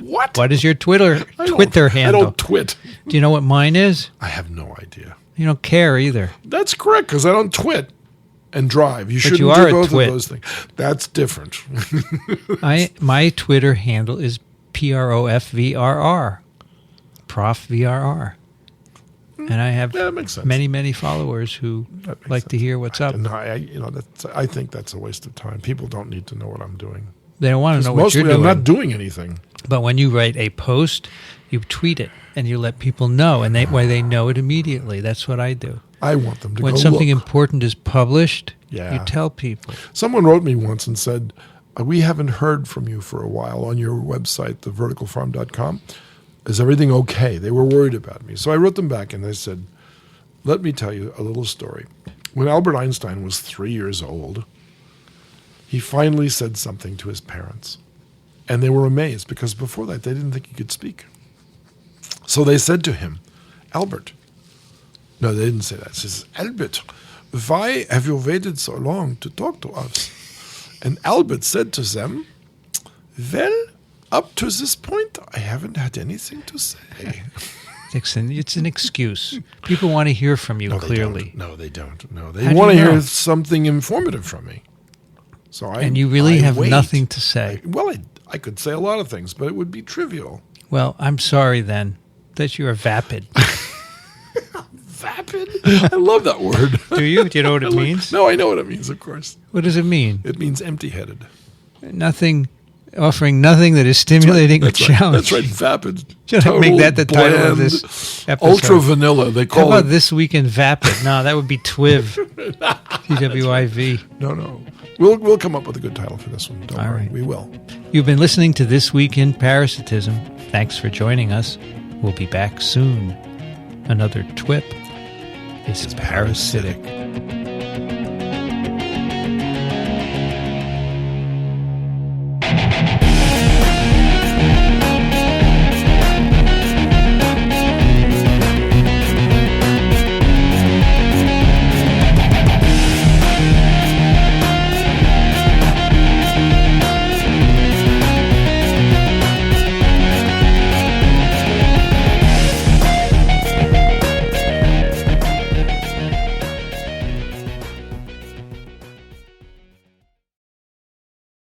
What? What is your Twitter I handle? don't twit. Do you know what mine is? I have no idea. You don't care either. That's correct, because I don't twit and drive. You shouldn't you are do a both twit. of those things. That's different. My Twitter handle is PROFVRR. Prof VRR. And I have Yeah, that makes sense. many followers who That makes like to sense. hear what's up. No, I think that's a waste of time. People don't need to know what I'm doing. They don't want to know what Mostly you're doing. I'm not doing anything. But when you write a post, you tweet it and you let people know, and they know it immediately. That's what I do. I want them to When go something look. important is published, Yeah. you tell people. Someone wrote me once and said, we haven't heard from you for a while on your website, theverticalfarm.com. Is everything okay? They were worried about me. So I wrote them back and they said, let me tell you a little story. When Albert Einstein was 3 years old, he finally said something to his parents. And they were amazed because before that they didn't think he could speak. So they said to him, Albert. No, they didn't say that. They says, Albert, why have you waited so long to talk to us? And Albert said to them, well, up to this point, I haven't had anything to say. Dixon, it's an excuse. People want to hear from you clearly. No, they don't. No, How they do want to you know? hear something informative from me. So And you really have wait. nothing to say. I could say a lot of things, but it would be trivial. Well, I'm sorry then that you are vapid. Vapid? I love that word. Do you? Do you know what it means? No, I know what it means, of course. What does it mean? It means empty-headed. Nothing, offering nothing that is stimulating or That's right. challenging. That's right. Vapid. Should I make that the title of bland, this episode? Ultra vanilla. They How call about it. This Week in Vapid? No, that would be TWiV. TWiV. No. We'll come up with a good title for this one. Don't All worry. right. We will. You've been listening to This Week in Parasitism. Thanks for joining us. We'll be back soon. Another TWiP is parasitic.